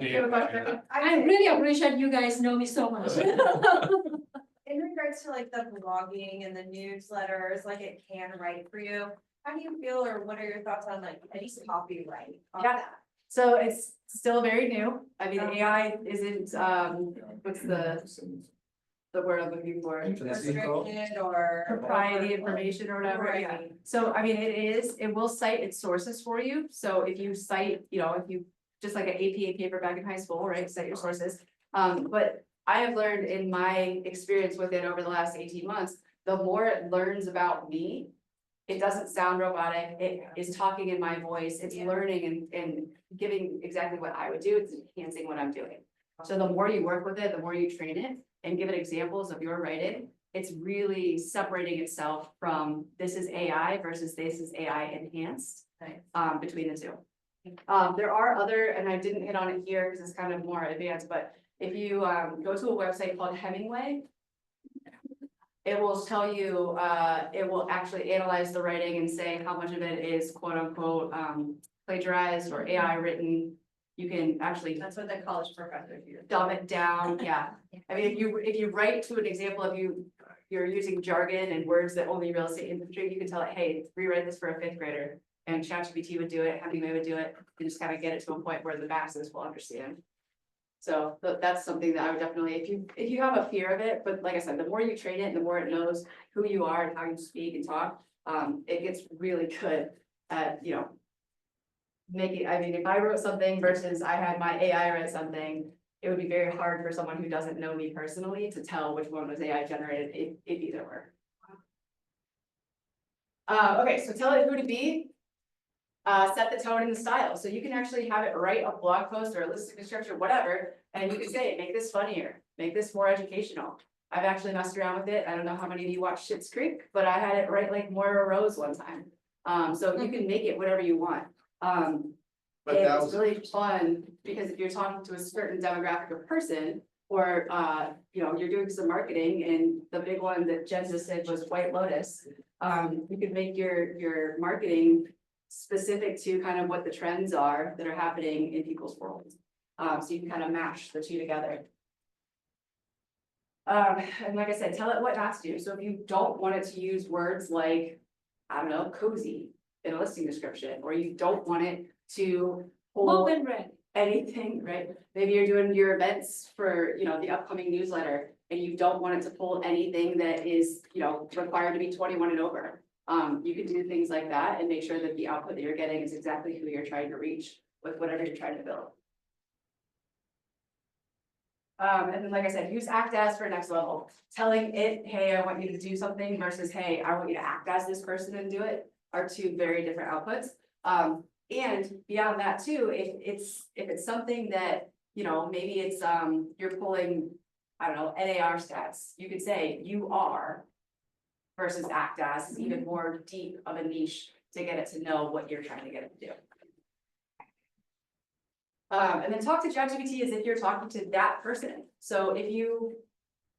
You have a question? I really appreciate you guys know me so much. In regards to like the blogging and the newsletters, like it can write for you. How do you feel, or what are your thoughts on like any copyright on Yeah. that? So it's still very new. I mean, AI isn't, what's the word I'm looking for? Restricted or? Propriety information or whatever, yeah. Right. So, I mean, it will cite its sources for you. So if you cite, if you, just like an APA paper back in high school, right, cite your sources. But I have learned in my experience with it over the last 18 months, the more it learns about me, it doesn't sound robotic, it is talking in my voice, it's learning and giving exactly what I would do, it's enhancing what I'm doing. So the more you work with it, the more you train it and give it examples of your writing, it's really separating itself from this is AI versus this is AI enhanced, between the two. There are other, and I didn't hit on it here because it's kind of more advanced, but if you go to a website called Hemingway, it will tell you, it will actually analyze the writing and say how much of it is quote unquote plagiarized or AI written. You can actually That's what the college professors use. dumb it down, yeah. I mean, if you write to an example of you're using jargon and words that only real estate industry, you can tell it, hey, rewrite this for a fifth grader. And ChatGPT would do it, Hemingway would do it, and just kind of get it to a point where the masses will understand. So that's something that I would definitely, if you have a fear of it, but like I said, the more you train it, the more it knows who you are and how you speak and talk, it gets really good at, you know, making, I mean, if I wrote something versus I had my AI write something, it would be very hard for someone who doesn't know me personally to tell which one was AI generated, if either were. Okay, so tell it who to be. Set the tone and the style, so you can actually have it write a blog post or a listing structure, whatever, and you can say, make this funnier, make this more educational. I've actually messed around with it, I don't know how many of you watch Schitt's Creek, but I had it write like Moira Rose one time. So you can make it whatever you want. But that It's was, really fun, because if you're talking to a certain demographic of person, or, you know, you're doing some marketing, and the big one that Jen just said was White Lotus. You could make your marketing specific to kind of what the trends are that are happening in people's worlds. So you can kind of mash the two together. And like I said, tell it what not to do. So if you don't want it to use words like, I don't know, cozy in a listing description, or you don't want it to hold Smoke and red. anything, right? Maybe you're doing your events for, you know, the upcoming newsletter, and you don't want it to pull anything that is, you know, required to be 21 and over. You can do things like that and make sure that the output that you're getting is exactly who you're trying to reach with whatever you're trying to build. And then, like I said, use act as for next level, telling it, hey, I want you to do something versus, hey, I want you to act as this person and do it, are two very different outputs. And beyond that too, if it's something that, you know, maybe it's, you're pulling, I don't know, NAR stats, you could say you are versus act as is even more deep of a niche to get it to know what you're trying to get it to do. And then talk to ChatGPT as if you're talking to that person. So if you,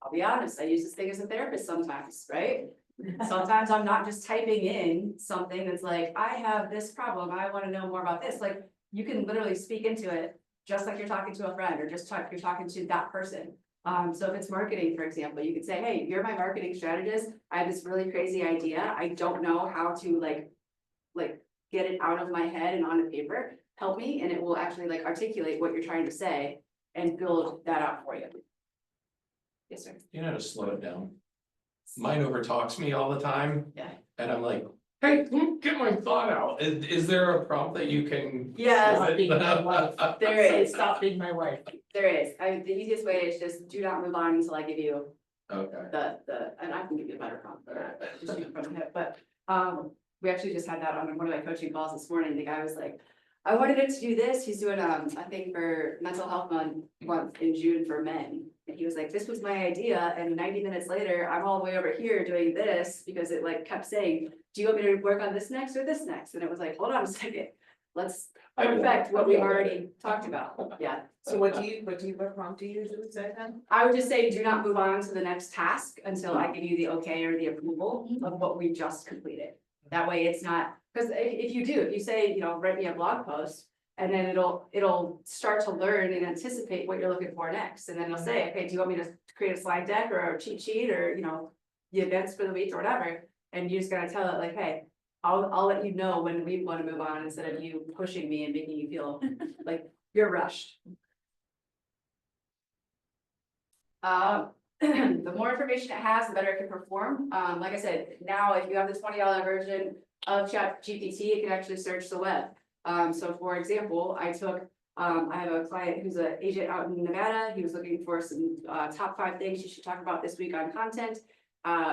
I'll be honest, I use this thing as a therapist sometimes, right? Sometimes I'm not just typing in something that's like, I have this problem, I want to know more about this. Like, you can literally speak into it just like you're talking to a friend, or just you're talking to that person. So if it's marketing, for example, you could say, hey, you're my marketing strategist. I have this really crazy idea. I don't know how to like get it out of my head and onto paper. Help me, and it will actually like articulate what you're trying to say and build that out for you. Yes, sir. You know, to slow it down. Mine overtalks me all the time. Yeah. And I'm like, hey, get my thought out. Is there a prompt that you can? Yes, there is. stop being my wife. There is. The easiest way is just do not move on until I give you Okay. and I can give you a better prompt for that, just shoot from the hip, but, we actually just had that on one of my coaching calls this morning. The guy was like, I wanted it to do this. He's doing, a thing for mental health month in June for men. And he was like, this was my idea, and 90 minutes later, I'm all the way over here doing this, because it like kept saying, do you want me to work on this next or this next? And it was like, hold on a second, let's perfect what we already talked about, yeah. So what prompt do you usually say then? I would just say, do not move on to the next task until I give you the okay or the approval of what we just completed. That way it's not, because if you say, you know, write me a blog post, and then it'll start to learn and anticipate what you're looking for next. And then it'll say, okay, do you want me to create a slide deck or a cheat sheet, or, you know, the events for the week or whatever? And you just gotta tell it like, hey, I'll let you know when we want to move on, instead of you pushing me and making you feel like you're rushed. The more information it has, the better it can perform. Like I said, now if you have the $20 version of ChatGPT, it can actually search the web. So for example, I took I have a client who's an agent out in Nevada. He was looking for some top 5 things you should talk about this week on content.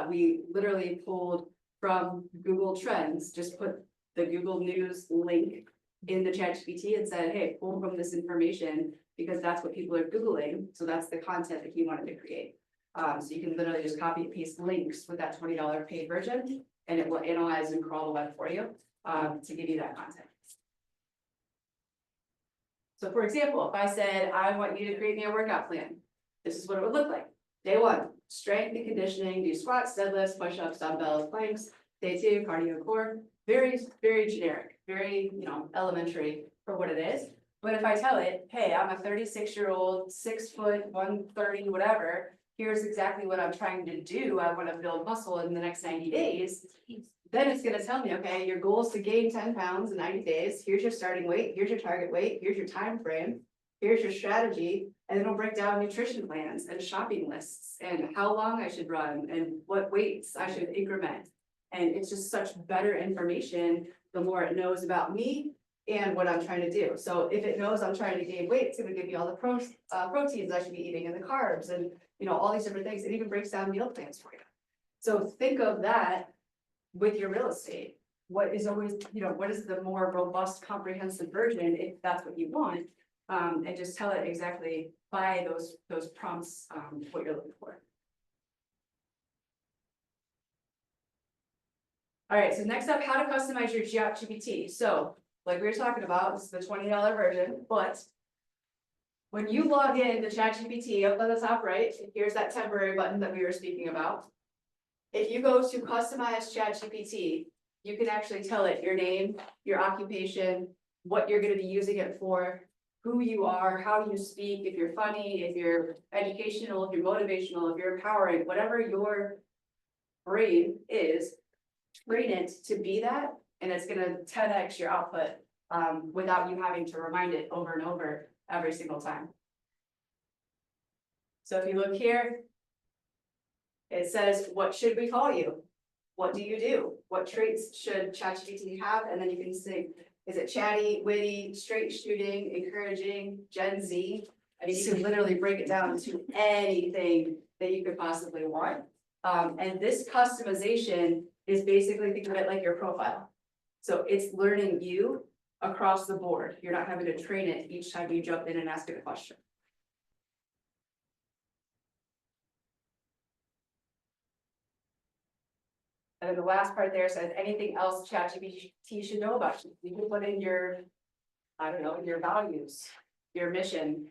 We literally pulled from Google Trends, just put the Google News link in the ChatGPT and said, hey, pull from this information because that's what people are Googling. So that's the content that he wanted to create. So you can literally just copy and paste links with that $20 paid version, and it will analyze and crawl the web for you to give you that content. So for example, if I said, I want you to create me a workout plan, this is what it would look like. Day 1, strength and conditioning, do squats, deadlifts, push-ups, dumbbells, planks. Day 2, cardio core, very, very generic, very, elementary for what it is. But if I tell it, hey, I'm a 36-year-old, 6 foot, 130, whatever, here's exactly what I'm trying to do. I want to build muscle in the next 90 days. Then it's gonna tell me, okay, your goal is to gain 10 pounds in 90 days. Here's your starting weight, here's your target weight, here's your time frame, here's your strategy, and it'll break down nutrition plans and shopping lists and how long I should run and what weights I should increment. And it's just such better information, the more it knows about me and what I'm trying to do. So if it knows I'm trying to gain weight, it's gonna give me all the proteins I should be eating and the carbs and, all these different things. It even breaks down meal plans for you. So think of that with your real estate. What is always, what is the more robust, comprehensive version, if that's what you want, and just tell it exactly by those prompts, what you're looking for. All right, so next up, how to customize your ChatGPT. So, like we were talking about, this is the $20 version, but when you log in to ChatGPT, up on the top right, here's that temporary button that we were speaking about. If you go to customize ChatGPT, you can actually tell it your name, your occupation, what you're going to be using it for, who you are, how you speak, if you're funny, if you're educational, if you're motivational, if you're empowering, whatever your brain is, train it to be that, and it's going to 10x your output without you having to remind it over and over every single time. So if you look here, it says, what should we call you? What do you do? What traits should ChatGPT have? And then you can say, is it chatty, witty, straight shooting, encouraging, Gen Z? I mean, you can literally break it down to anything that you could possibly want. And this customization is basically, think of it like your profile. So it's learning you across the board. You're not having to train it each time you jump in and ask it a question. And then the last part there says anything else ChatGPT should know about you. You can put in your, I don't know, your values, your mission,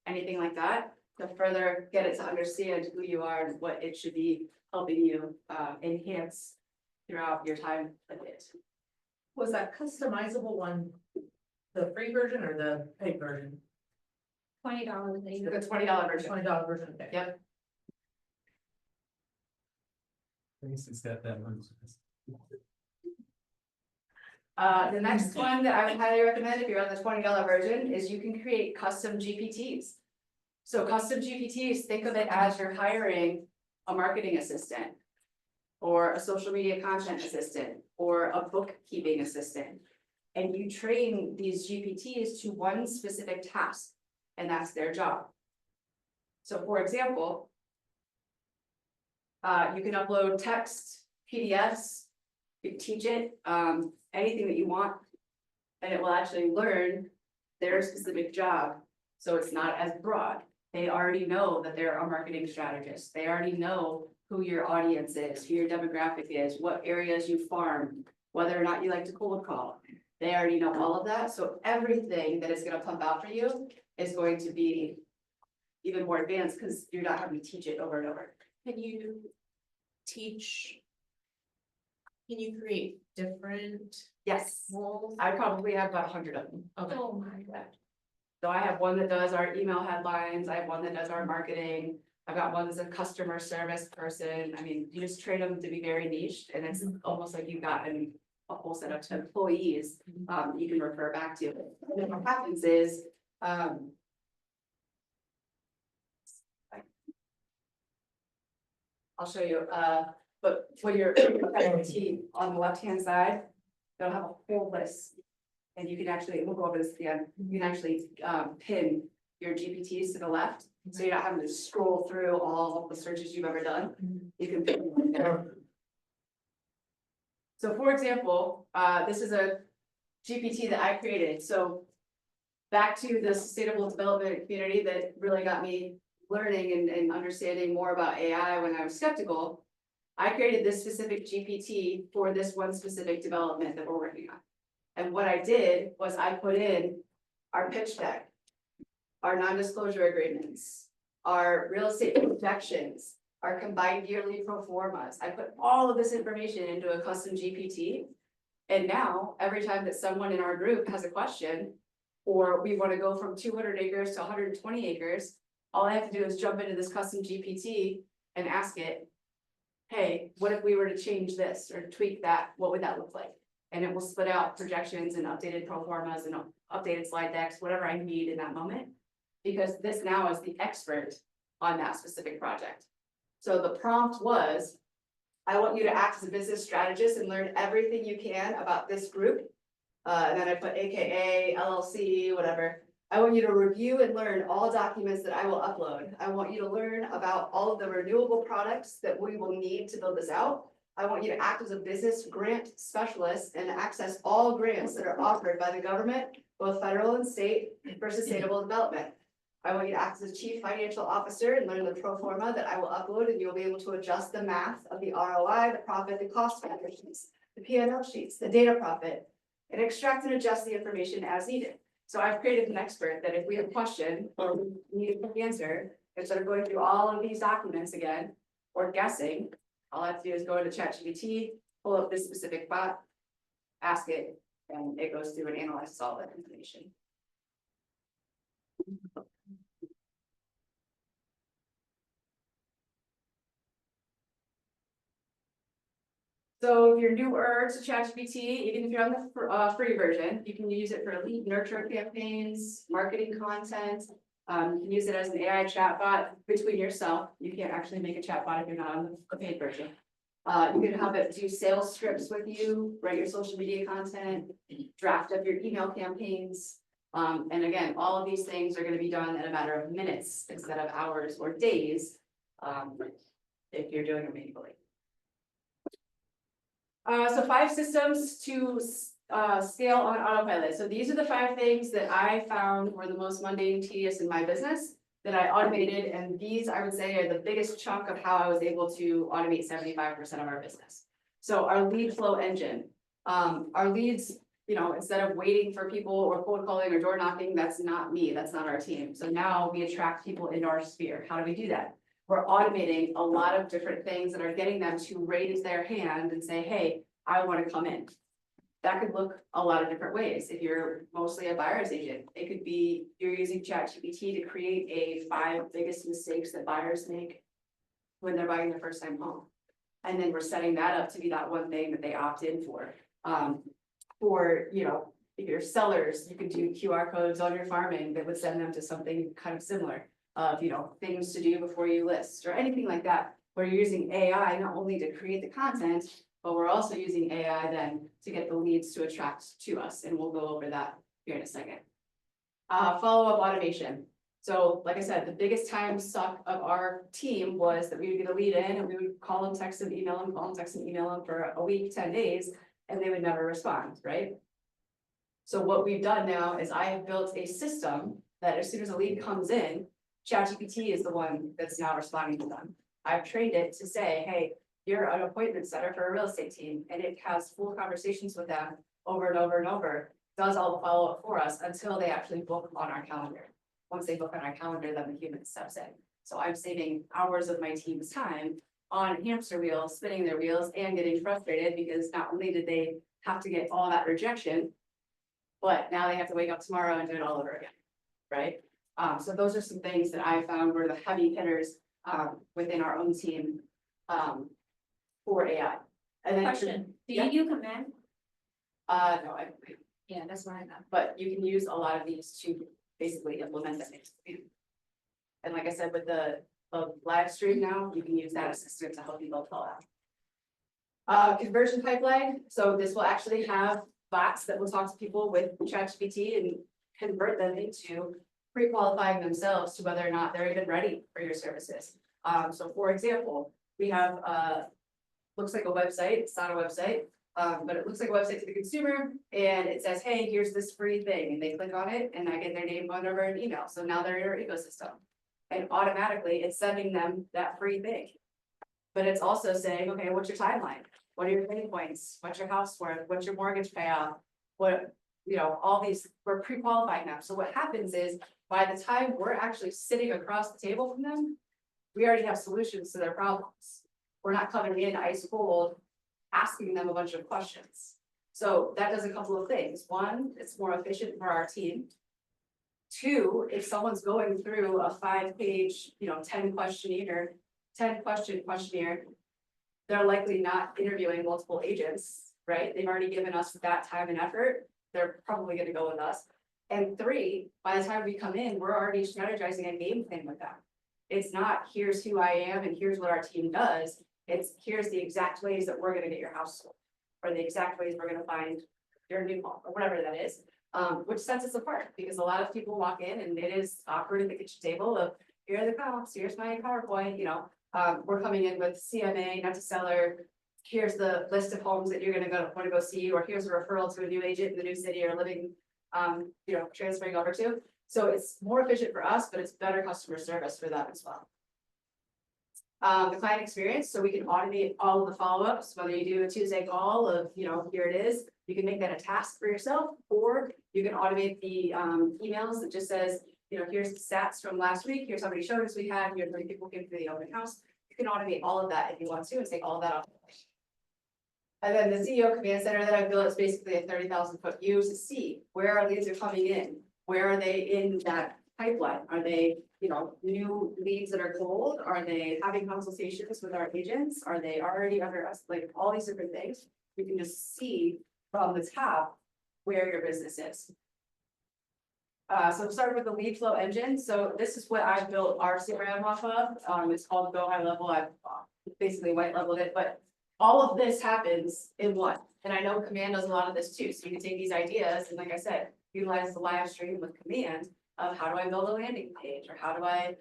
anything like that, to further get it to understand who you are and what it should be helping you enhance throughout your time with it. Was that customizable one, the free version or the paid version? $20 a year. The $20 version. $20 version, okay. Yep. It's got that one. The next one that I would highly recommend if you're on the $20 version is you can create custom GPTs. So custom GPTs, think of it as you're hiring a marketing assistant or a social media content assistant or a bookkeeping assistant. And you train these GPTs to one specific task, and that's their job. So for example, you can upload text, PDFs, you can teach it, anything that you want, and it will actually learn their specific job. So it's not as broad. They already know that they're a marketing strategist. They already know who your audience is, who your demographic is, what areas you farm, whether or not you like to cold call. They already know all of that. So everything that is going to pump out for you is going to be even more advanced because you're not having to teach it over and over. Can you teach? Can you create different Yes, roles? I probably have about 100 of them. Okay. Oh my God. So I have one that does our email headlines. I have one that does our marketing. I've got one that's a customer service person. I mean, you just train them to be very niche, and it's almost like you've got a whole set of employees you can refer back to. And then what happens is I'll show you, but when you're on the left-hand side, they'll have a whole list. And you can actually, we'll go over this again, you can actually pin your GPTs to the left. So you're not having to scroll through all of the searches you've ever done. You can pin them there. So for example, this is a GPT that I created, so. Back to the sustainable development community that really got me learning and understanding more about AI when I was skeptical. I created this specific GPT for this one specific development that we're working on. And what I did was I put in our pitch deck, our non-disclosure agreements, our real estate projections, our combined yearly pro formas. I put all of this information into a custom GPT. And now, every time that someone in our group has a question, or we want to go from 200 acres to 120 acres, all I have to do is jump into this custom GPT and ask it, hey, what if we were to change this or tweak that? What would that look like? And it will spit out projections and updated pro formas and updated slide decks, whatever I need in that moment. Because this now is the expert on that specific project. So the prompt was, I want you to act as a business strategist and learn everything you can about this group. And then I put AKA, LLC, whatever. I want you to review and learn all documents that I will upload. I want you to learn about all of the renewable products that we will need to build this out. I want you to act as a business grant specialist and access all grants that are offered by the government, both federal and state, for sustainable development. I want you to act as a chief financial officer and learn the pro forma that I will upload, and you'll be able to adjust the math of the ROI, the profit, the cost factor sheets, the P&L sheets, the data profit, and extract and adjust the information as needed. So I've created an expert that if we have a question or we need a quick answer, instead of going through all of these documents again, or guessing, all I have to do is go into ChatGPT, pull up this specific bot, ask it, and it goes through and analyzes all that information. So if you're newer to ChatGPT, even if you're on the free version, you can use it for lead nurture campaigns, marketing content. You can use it as an AI chatbot between yourself. You can't actually make a chatbot if you're not on the paid version. You can have it do sales scripts with you, write your social media content, draft up your email campaigns. And again, all of these things are going to be done in a matter of minutes instead of hours or days, if you're doing it manually. So 5 systems to scale on autopilot. So these are the 5 things that I found were the most mundane, tedious in my business that I automated. And these, I would say, are the biggest chunk of how I was able to automate 75% of our business. So our lead flow engine, our leads, you know, instead of waiting for people or cold calling or door knocking, that's not me, that's not our team. So now we attract people into our sphere. How do we do that? We're automating a lot of different things that are getting them to raise their hand and say, hey, I want to come in. That could look a lot of different ways. If you're mostly a buyer's agent, it could be you're using ChatGPT to create a 5 biggest mistakes that buyers make when they're buying their first time home. And then we're setting that up to be that one thing that they opt in for. For, you know, if you're sellers, you could do QR codes on your farming that would send them to something kind of similar. Of, you know, things to do before you list or anything like that, where you're using AI not only to create the content, but we're also using AI then to get the leads to attract to us. And we'll go over that here in a second. Follow-up automation. So like I said, the biggest time suck of our team was that we would get a lead in and we would call them, text them, email them, call them, text them, email them for a week, 10 days, and they would never respond, right? So what we've done now is I have built a system that as soon as a lead comes in, ChatGPT is the one that's now responding to them. I've trained it to say, hey, you're an appointment setter for a real estate team, and it has full conversations with them over and over and over, does all the follow-up for us until they actually book on our calendar. Once they book on our calendar, then the human steps in. So I'm saving hours of my team's time on hamster wheels, spinning their wheels and getting frustrated because not only did they have to get all that rejection, but now they have to wake up tomorrow and do it all over again, right? So those are some things that I found were the heavy hitters within our own team for AI. And then Question, do Yeah. you command? No, Yeah, that's what I got. but you can use a lot of these to basically implement that. And like I said, with the live stream now, you can use that assistant to help you build all out. Conversion pipeline, so this will actually have bots that will talk to people with ChatGPT and convert them into pre-qualifying themselves to whether or not they're even ready for your services. So for example, we have, looks like a website, it's not a website, but it looks like a website to the consumer, and it says, hey, here's this free thing, and they click on it, and I get their name, phone number, and email, so now they're in our ecosystem. And automatically, it's sending them that free thing. But it's also saying, okay, what's your timeline? What are your pain points? What's your house worth? What's your mortgage payoff? What, all these, we're pre-qualifying them. So what happens is, by the time we're actually sitting across the table from them, we already have solutions to their problems. We're not coming in ice cold, asking them a bunch of questions. So that does a couple of things. One, it's more efficient for our team. Two, if someone's going through a 5-page, 10 question questionnaire, they're likely not interviewing multiple agents, right? They've already given us that time and effort. They're probably gonna go with us. And three, by the time we come in, we're already strategizing a game plan with them. It's not, here's who I am and here's what our team does. It's, here's the exact ways that we're gonna get your house sold, or the exact ways we're gonna find your new home, or whatever that is. Which sets us apart, because a lot of people walk in and it is awkward at the kitchen table of, here are the comps, here's my PowerPoint, we're coming in with CMA, not to seller. Here's the list of homes that you're want to go see, or here's a referral to a new agent in the new city you're living, transferring over to. So it's more efficient for us, but it's better customer service for them as well. The client experience, so we can automate all of the follow-ups, whether you do a Tuesday call of, here it is, you can make that a task for yourself, or you can automate the emails that just says, here's the stats from last week, here's how many showings we had, here's how many people came through the open house. You can automate all of that if you want to, and take all of that off. And then the CEO command center that I built is basically a 30,000-foot view to see where our leads are coming in, where are they in that pipeline? Are they, new leads that are cold? Are they having consultations with our agents? Are they already under us? Like all these different things, you can just see from the top where your business is. So start with the lead flow engine. So this is what I've built our CRM off of. It's called Go High Level. I've basically white leveled it, but all of this happens in one. And I know Command does a lot of this too. So you can take these ideas and, like I said, utilize the live stream with Command of how do I build a landing page, or how do I,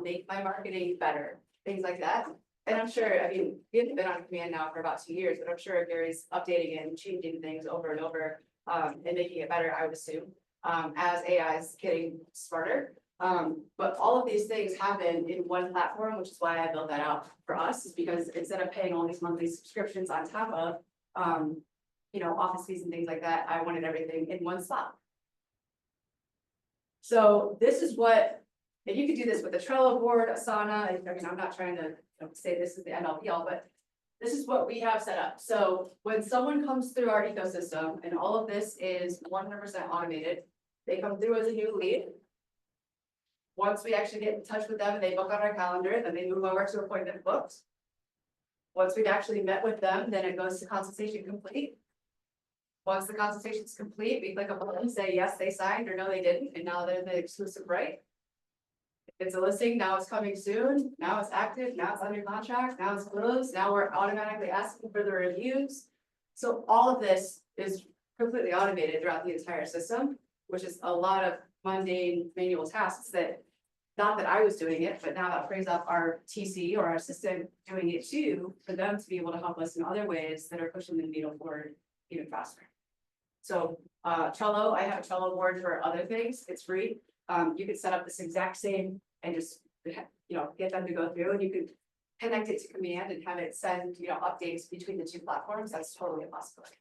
make my marketing better, things like that. And I'm sure, we haven't been on Command now for about 2 years, but I'm sure Gary's updating it and changing things over and over, and making it better, I would assume, as AI is getting smarter. But all of these things happen in one platform, which is why I built that out for us, is because instead of paying all these monthly subscriptions on top of, office fees and things like that, I wanted everything in one spot. So this is what, and you could do this with a Trello board, Asana. I'm not trying to say this is the end all be all, but this is what we have set up. So when someone comes through our ecosystem, and all of this is 100% automated, they come through as a new lead. Once we actually get in touch with them and they book on our calendar, then they move over to appointment booked. Once we've actually met with them, then it goes to consultation complete. Once the consultation is complete, we click a button and say, yes, they signed, or no, they didn't, and now they're the exclusive right. If it's a listing, now it's coming soon, now it's active, now it's under contract, now it's closed, now we're automatically asking for the reviews. So all of this is completely automated throughout the entire system, which is a lot of mundane manual tasks that, not that I was doing it, but now that frees up our TC or our assistant doing it too, for them to be able to help us in other ways that are pushing the needle forward even faster. So Trello, I have a Trello board for other things, it's free. You could set up this exact same and just, get them to go through, and you could connect it to Command and have it send, updates between the two platforms. That's totally a possibility.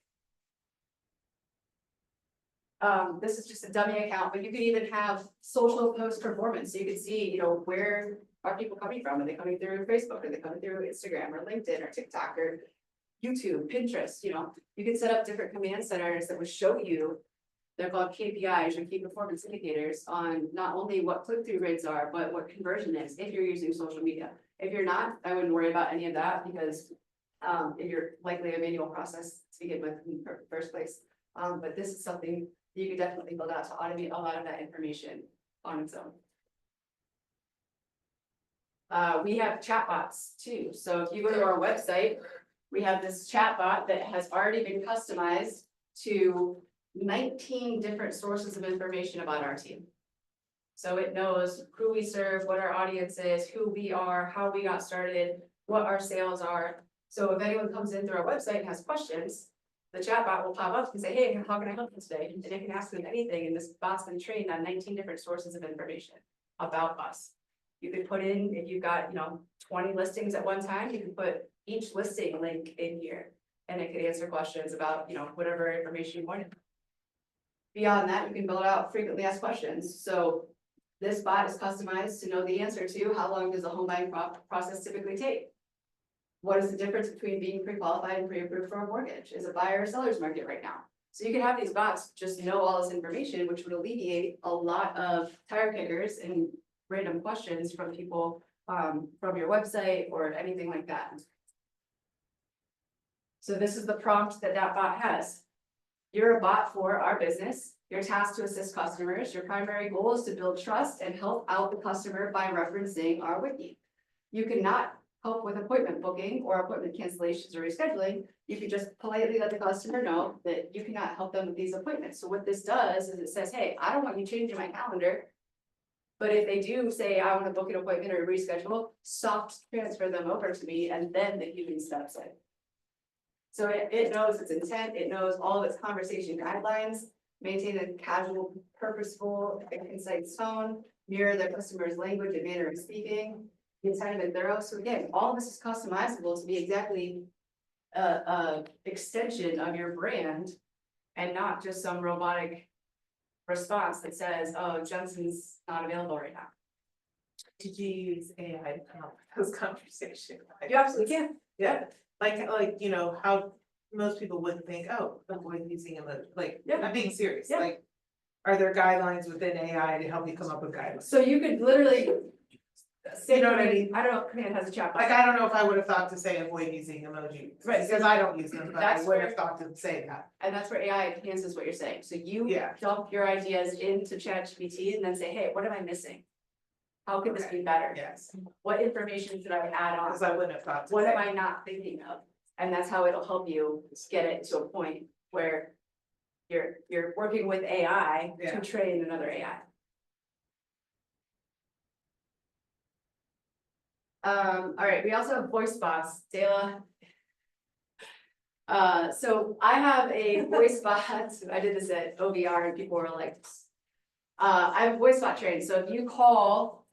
This is just a dummy account, but you could even have social post performance. So you could see, where are people coming from? Are they coming through Facebook? Are they coming through Instagram or LinkedIn or TikTok or YouTube, Pinterest? You can set up different command centers that would show you, they're called KPIs or key performance indicators, on not only what click-through rates are, but what conversion is if you're using social media. If you're not, I wouldn't worry about any of that, because you're likely a manual process to begin with in the first place. But this is something you could definitely build out to automate a lot of that information on its own. We have chatbots too. So if you go to our website, we have this chatbot that has already been customized to 19 different sources of information about our team. So it knows who we serve, what our audience is, who we are, how we got started, what our sales are. So if anyone comes in through our website and has questions, the chatbot will pop up and say, hey, how can I help you today? And it can ask them anything, and this bot's been trained on 19 different sources of information about us. You could put in, if you've got, 20 listings at one time, you can put each listing link in here. And it could answer questions about, whatever information you wanted. Beyond that, you can build out frequently asked questions. So this bot is customized to know the answer to how long does the home buying process typically take? What is the difference between being pre-qualified and pre-approved for a mortgage? Is it buyer or seller's market right now? So you can have these bots just know all this information, which would alleviate a lot of tire kickers and random questions from people from your website or anything like that. So this is the prompt that bot has. You're a bot for our business. You're tasked to assist customers. Your primary goal is to build trust and help out the customer by referencing our wiki. You cannot help with appointment booking or appointment cancellations or rescheduling. You can just politely let the customer know that you cannot help them with these appointments. So what this does is it says, hey, I don't want you changing my calendar. But if they do say, I want to book an appointment or reschedule, soft transfer them over to me, and then the human steps in. So it knows its intent, it knows all of its conversation guidelines, maintain a casual, purposeful, and concise tone, mirror the customer's language and manner of speaking, be attentive and thorough. So again, all of this is customizable to be exactly a extension of your brand and not just some robotic response that says, oh, Jensen's not available right now. Did you use AI to come up with those conversations? You absolutely can. Yeah, like, how most people wouldn't think, oh, avoid using them, Yeah. I'm being serious, Yeah. like. Are there guidelines within AI to help you come up with guidelines? So you could literally say, You know what I mean? I don't know, Command has a chat. Like, I don't know if I would have thought to say avoid using emojis. Right. Because I don't use them, but I That's would where- have thought to say that. And that's where AI enhances what you're saying. So you Yeah. dump your ideas into ChatGPT and then say, hey, what am I missing? How could this be better? Yes, What information should I add on? because I wouldn't have thought to What say. am I not thinking of? And that's how it'll help you get it to a point where you're working with AI Yeah. to train another AI. All right, we also have voice bots, Dela. So I have a voice bot, I did this at OVR and people were like, I have a voice bot trained, so if you call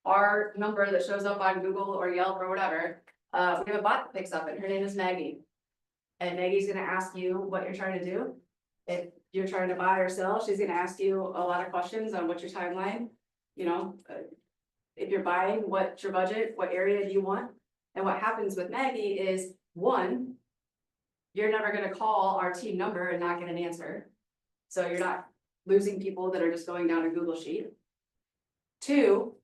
our number that shows up on Google or Yelp or whatever, we have a bot that picks up and her name is Maggie. And Maggie's gonna ask you what you're trying to do. If you're trying to buy or sell, she's gonna ask you a lot of questions on what's your timeline, if you're buying, what's your budget, what area do you want? And what happens with Maggie is, one, you're never gonna call our team number and not get an answer. So you're not losing people that are just going down a Google sheet. Two,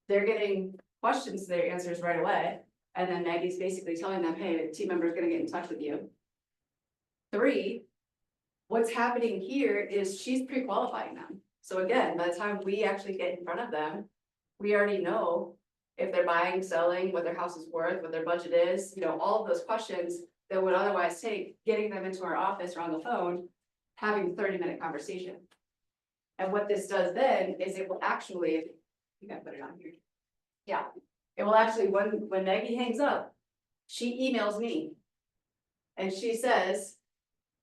they're getting questions to their answers right away. And then Maggie's basically telling them, hey, the team member is gonna get in touch with you. Three, what's happening here is she's pre-qualifying them. So again, by the time we actually get in front of them, we already know if they're buying, selling, what their house is worth, what their budget is, all of those questions that would otherwise take getting them into our office or on the phone, having a 30-minute conversation. And what this does then is it will actually, you gotta put it on here. Yeah, it will actually, when Maggie hangs up, she emails me. And she says,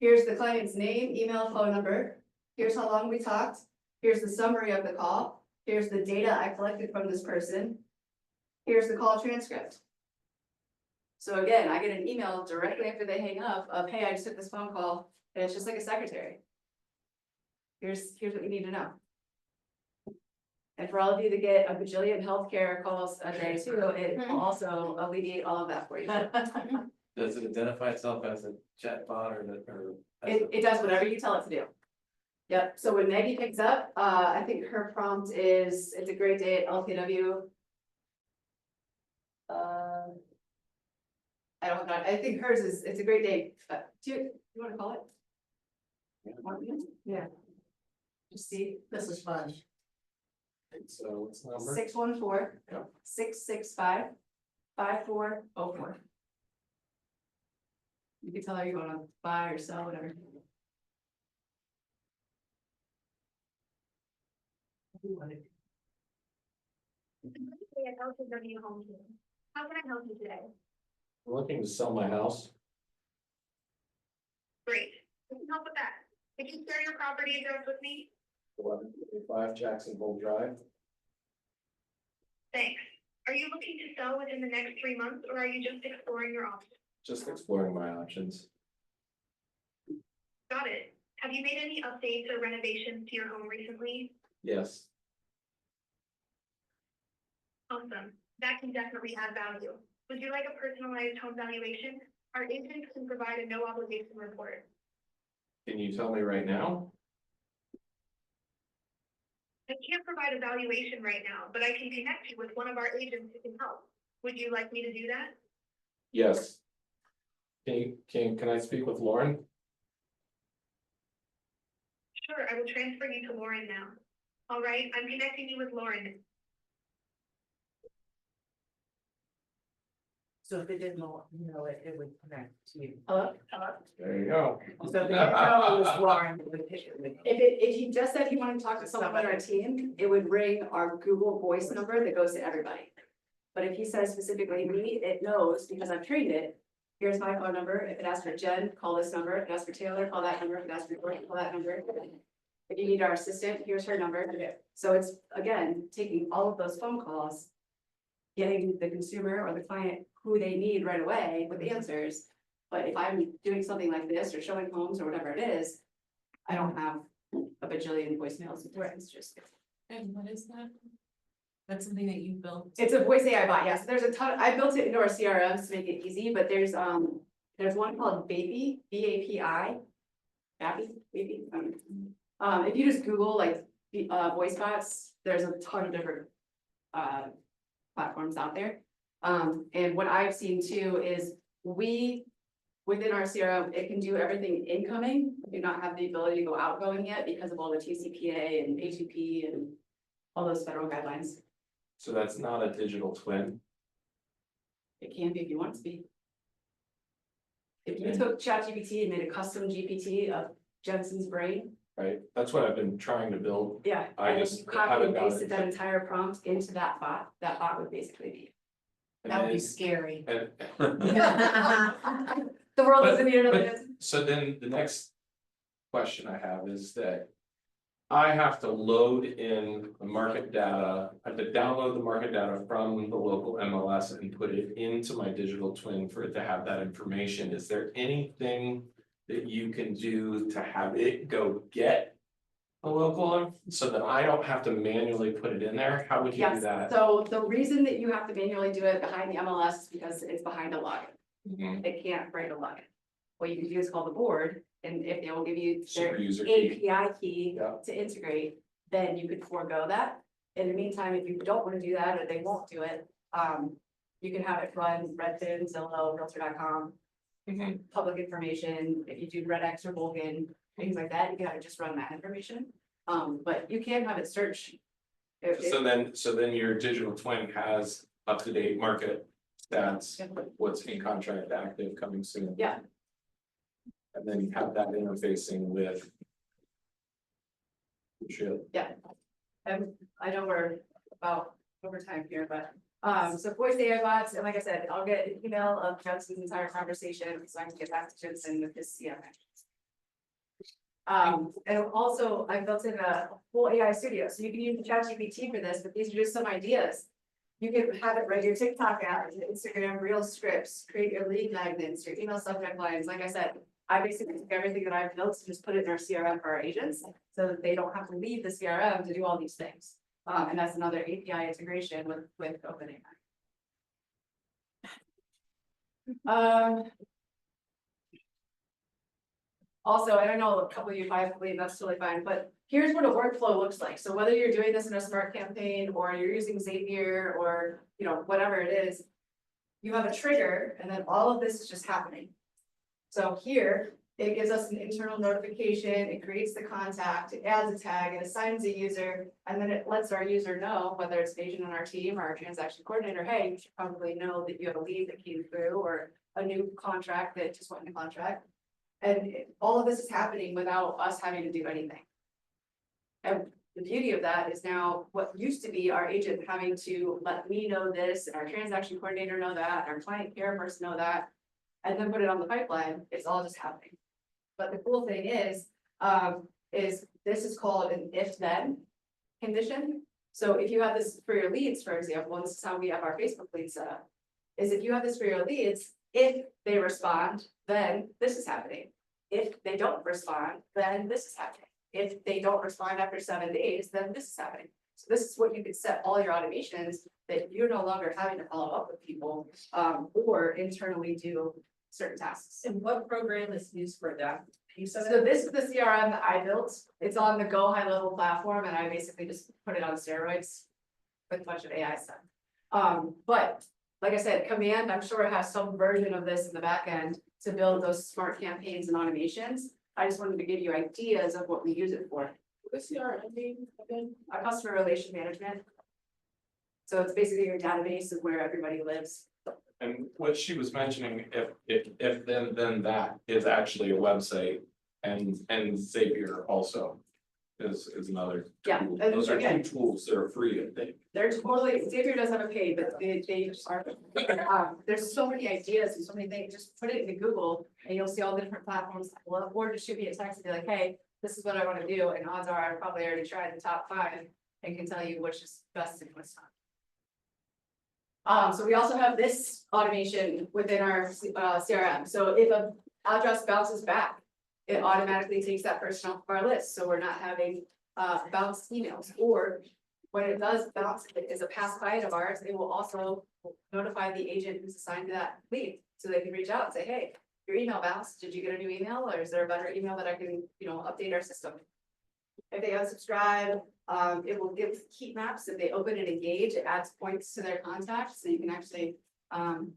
here's the client's name, email, phone number, here's how long we talked, here's the summary of the call, here's the data I collected from this person, here's the call transcript. So again, I get an email directly after they hang up of, hey, I just took this phone call, and it's just like a secretary. Here's what you need to know. And for all of you that get a bajillion healthcare calls a day too, it will also alleviate all of that for you. Does it identify itself as a chat bot or It does whatever you tell it to do. Yep, so when Maggie picks up, I think her prompt is, it's a great day at LKW. I don't know, I think hers is, it's a great day, do you wanna call it? Yeah. Just see, This is fun. So what's the number? 614 Yep. 665 5404. You can tell her you wanna buy or sell, whatever. How can I help you today? I'm looking to sell my house. Great, we can help with that. Could you share your property address with me? 1155 Jackson Hole Drive. Thanks. Are you looking to sell within the next 3 months, or are you just exploring your options? Just exploring my options. Got it. Have you made any updates or renovations to your home recently? Yes. Awesome. That can definitely add value. Would you like a personalized home valuation? Our agents can provide a no obligation report. Can you tell me right now? I can't provide a valuation right now, but I can connect you with one of our agents who can help. Would you like me to do that? Yes. Can I speak with Lauren? Sure, I will transfer you to Lauren now. All right, I'm connecting you with Lauren. So if it didn't know it, it would connect to you. There you go. So if it didn't know it was Lauren, it would pick it. If he just said he wanted to talk to someone on our team, it would ring our Google Voice number that goes to everybody. But if he says specifically me, it knows because I've trained it. Here's my phone number. If it asks for Jen, call this number. If it asks for Taylor, call that number. If it asks for Gordon, call that number. If you need our assistant, here's her number. So it's, again, taking all of those phone calls, getting the consumer or the client who they need right away with answers. But if I'm doing something like this or showing homes or whatever it is, I don't have a bajillion voicemails. It's just, And what is that? That's something that you built? it's a voice AI bot, yes. There's a ton, I built it into our CRMs to make it easy, but there's one called Bapi, B-A-P-I. Bapi. If you just Google like voice bots, there's a ton of different platforms out there. And what I've seen too is within our CRM, it can do everything incoming. We do not have the ability to go outgoing yet because of all the TCPA and A2P and all those federal guidelines. So that's not a digital twin. It can be if you want it to be. If you took ChatGPT and made a custom GPT of Jensen's brain, Right, that's what I've been trying to build. yeah, I and then just you copy haven't and got pasted it. that entire prompt into that bot would basically be. That would be scary. And The world But- is in the internet. but- so then the next question I have is that I have to load in the market data, I have to download the market data from the local MLS and put it into my digital twin for it to have that information. Is there anything that you can do to have it go get the local, so that I don't have to manually put it in there? How would you do Yes, that? so the reason that you have to manually do it behind the MLS is because it's behind a login. Mhm. It can't write a login. What you can do is call the board, and if they will give you Super their user key. API key Yeah. to integrate, then you could forego that. In the meantime, if you don't want to do that or they won't do it, you can have it run Redfin, Zillow, Realtor.com. Mhm. Public information, if you do Red X or Vulcan, things like that, you can have it just run that information. But you can have it search. So then your digital twin has up-to-date market stats, what's in contract active coming soon. Yeah. And then you have that interfacing with. Shit. And I know we're about over time here, but, so voice AI bots, and like I said, I'll get an email of Jensen's entire conversation, so I can get back to Jensen with his CM. And also I built in a full AI studio, so you can use the ChatGPT for this, but these are just some ideas. You can have it write your TikTok ads, your Instagram reel scripts, create your lead magnets, your email subject lines, like I said. I basically took everything that I've built to just put it in our CRM for our agents, so that they don't have to leave the CRM to do all these things. And that's another API integration with OpenAI. Also, I don't know, a couple of you probably, that's totally fine, but here's what a workflow looks like. So whether you're doing this in a smart campaign or you're using Zapier or, you know, whatever it is, you have a trigger and then all of this is just happening. So here, it gives us an internal notification, it creates the contact, it adds a tag, it assigns a user, and then it lets our user know, whether it's an agent on our team or our transaction coordinator, hey, you should probably know that you have a lead that came through or a new contract that just went into contract. And all of this is happening without us having to do anything. And The beauty of that is now what used to be our agent having to let me know this, and our transaction coordinator know that, our client care person know that. And then put it on the pipeline, it's all just happening. But the cool thing is this is called an if-then condition. So if you have this for your leads, for example, and this is how we have our Facebook leads set up. Is if you have this for your leads, if they respond, then this is happening. If they don't respond, then this is happening. If they don't respond after 7 days, then this is happening. So this is what you could set all your automations that you're no longer having to follow up with people, or internally do certain tasks. And what program is used for that piece of So it? this is the CRM that I built. It's on the Go high level platform, and I basically just put it on steroids with a bunch of AI stuff. But like I said, Command, I'm sure has some version of this in the back end to build those smart campaigns and automations. I just wanted to give you ideas of what we use it for. What's the CRM name again? A customer relation management. So it's basically your database of where everybody lives. And what she was mentioning, if then that is actually a website, and Zapier also is another. Yeah, tool. and Those are again- two tools that are free, I think. They're totally, Xavier does have a paid, but they are, there's so many ideas and so many things, just put it into Google and you'll see all the different platforms. Or just shoot me a text and be like, hey, this is what I wanna do, and odds are I probably already tried the top 5 and can tell you which is best and what's not. So we also have this automation within our CRM, so if a address bounces back, it automatically takes that person off of our list, so we're not having bounced emails, or when it does bounce, if it is a past client of ours, it will also notify the agent who's assigned to that lead. So they can reach out and say, hey, your email bounced, did you get a new email, or is there a better email that I can, update our system? If they unsubscribe, it will give heat maps. If they open and engage, it adds points to their contacts, so you can actually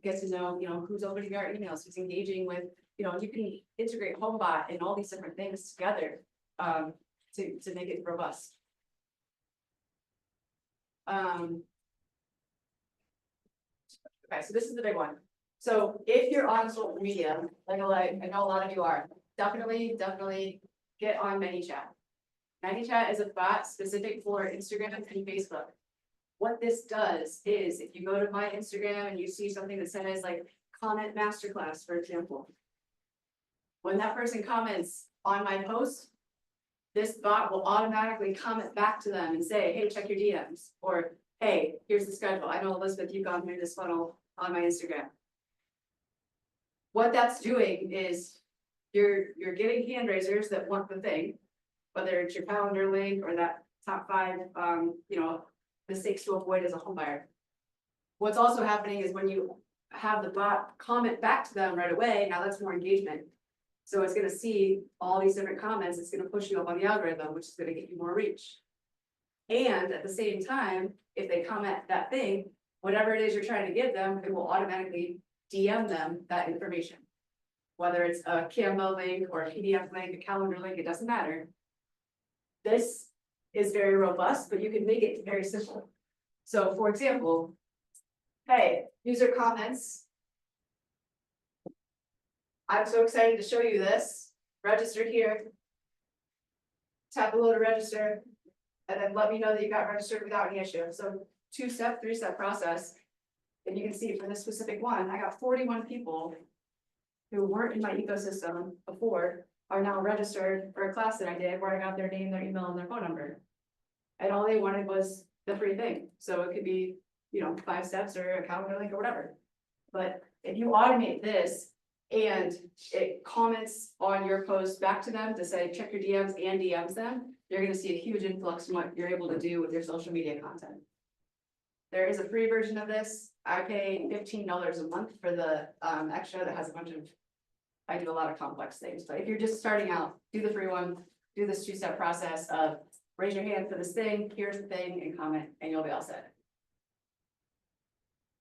get to know, who's opening our emails, who's engaging with, you can integrate HomeBot and all these different things together to make it robust. Okay, so this is the big one. So if you're on social media, like I know a lot of you are, definitely get on ManyChat. ManyChat is a bot specific for Instagram and Facebook. What this does is if you go to my Instagram and you see something that says like comment masterclass, for example. When that person comments on my post, this bot will automatically comment back to them and say, hey, check your DMs, or hey, here's the schedule. I know Elizabeth, you've gone through this funnel on my Instagram. What that's doing is you're getting hand raisers that want the thing, whether it's your calendar link or that top 5, mistakes to avoid as a home buyer. What's also happening is when you have the bot comment back to them right away, now that's more engagement. So it's gonna see all these different comments, it's gonna push you up on the algorithm, which is gonna get you more reach. And at the same time, if they comment that thing, whatever it is you're trying to give them, it will automatically DM them that information. Whether it's a Canva link or a PDF link, a calendar link, it doesn't matter. This is very robust, but you can make it very simple. So for example, hey, user comments. I'm so excited to show you this. Register here. Tap below to register, and then let me know that you got registered without any issue. So 2-step, 3-step process. And you can see for this specific one, I got 41 people who weren't in my ecosystem before are now registered for a class that I did where I got their name, their email, and their phone number. And all they wanted was the free thing. So it could be, 5 steps or a calendar link or whatever. But if you automate this and it comments on your post back to them to say, check your DMs and DMs them, you're gonna see a huge influx in what you're able to do with your social media content. There is a free version of this. I pay $15 a month for the extra that has a bunch of, I do a lot of complex things, but if you're just starting out, do the free one, do this 2-step process of raise your hand for this thing, here's the thing, and comment, and you'll be all set.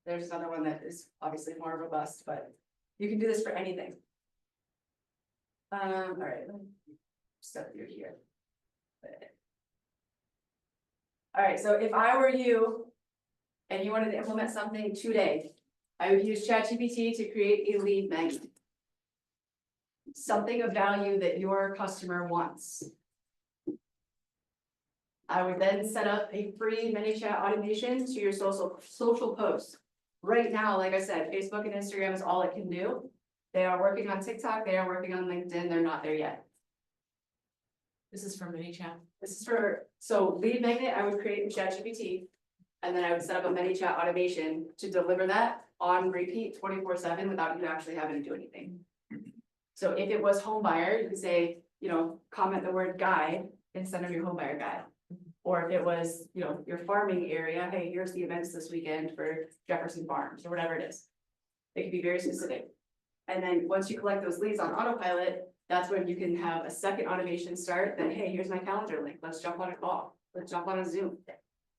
There's another one that is obviously more robust, but you can do this for anything. All right, let me step through here. All right, so if I were you and you wanted to implement something today, I would use ChatGPT to create a lead magnet. Something of value that your customer wants. I would then set up a free mini chat automation to your social posts. Right now, like I said, Facebook and Instagram is all it can do. They are working on TikTok, they are working on LinkedIn, they're not there yet. This is from ManyChat. This is for, so lead magnet, I would create in ChatGPT. And then I would set up a many chat automation to deliver that on repeat 24/7 without you actually having to do anything. So if it was home buyer, you could say, you know, comment the word guide instead of your home buyer guide. Or if it was, you know, your farming area, hey, here's the events this weekend for Jefferson Farms or whatever it is. It could be very specific. And then once you collect those leads on autopilot, that's when you can have a second automation start, then, hey, here's my calendar link, let's jump on a call, let's jump on a Zoom.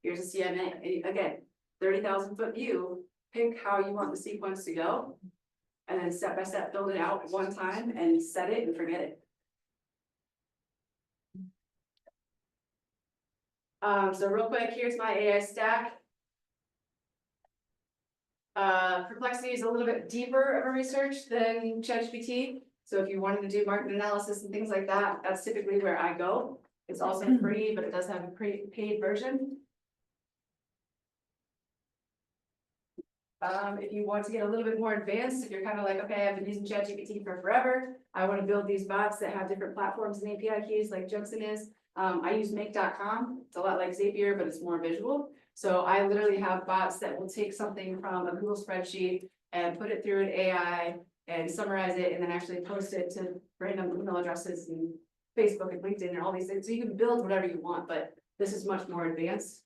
Here's a CMA, and again, 30,000 foot view, pick how you want the sequence to go. And then step by step, build it out one time and set it and forget it. So real quick, here's my AI stack. Perplexity is a little bit deeper of a research than ChatGPT. So if you wanted to do market analysis and things like that, that's typically where I go. It's also free, but it does have a paid version. If you want to get a little bit more advanced, if you're kind of like, okay, I've been using ChatGPT for forever, I want to build these bots that have different platforms and API keys like Judson is. I use make.com. It's a lot like Zapier, but it's more visual. So I literally have bots that will take something from a Google spreadsheet and put it through an AI and summarize it and then actually post it to random email addresses and Facebook and LinkedIn and all these things. So you can build whatever you want, but this is much more advanced.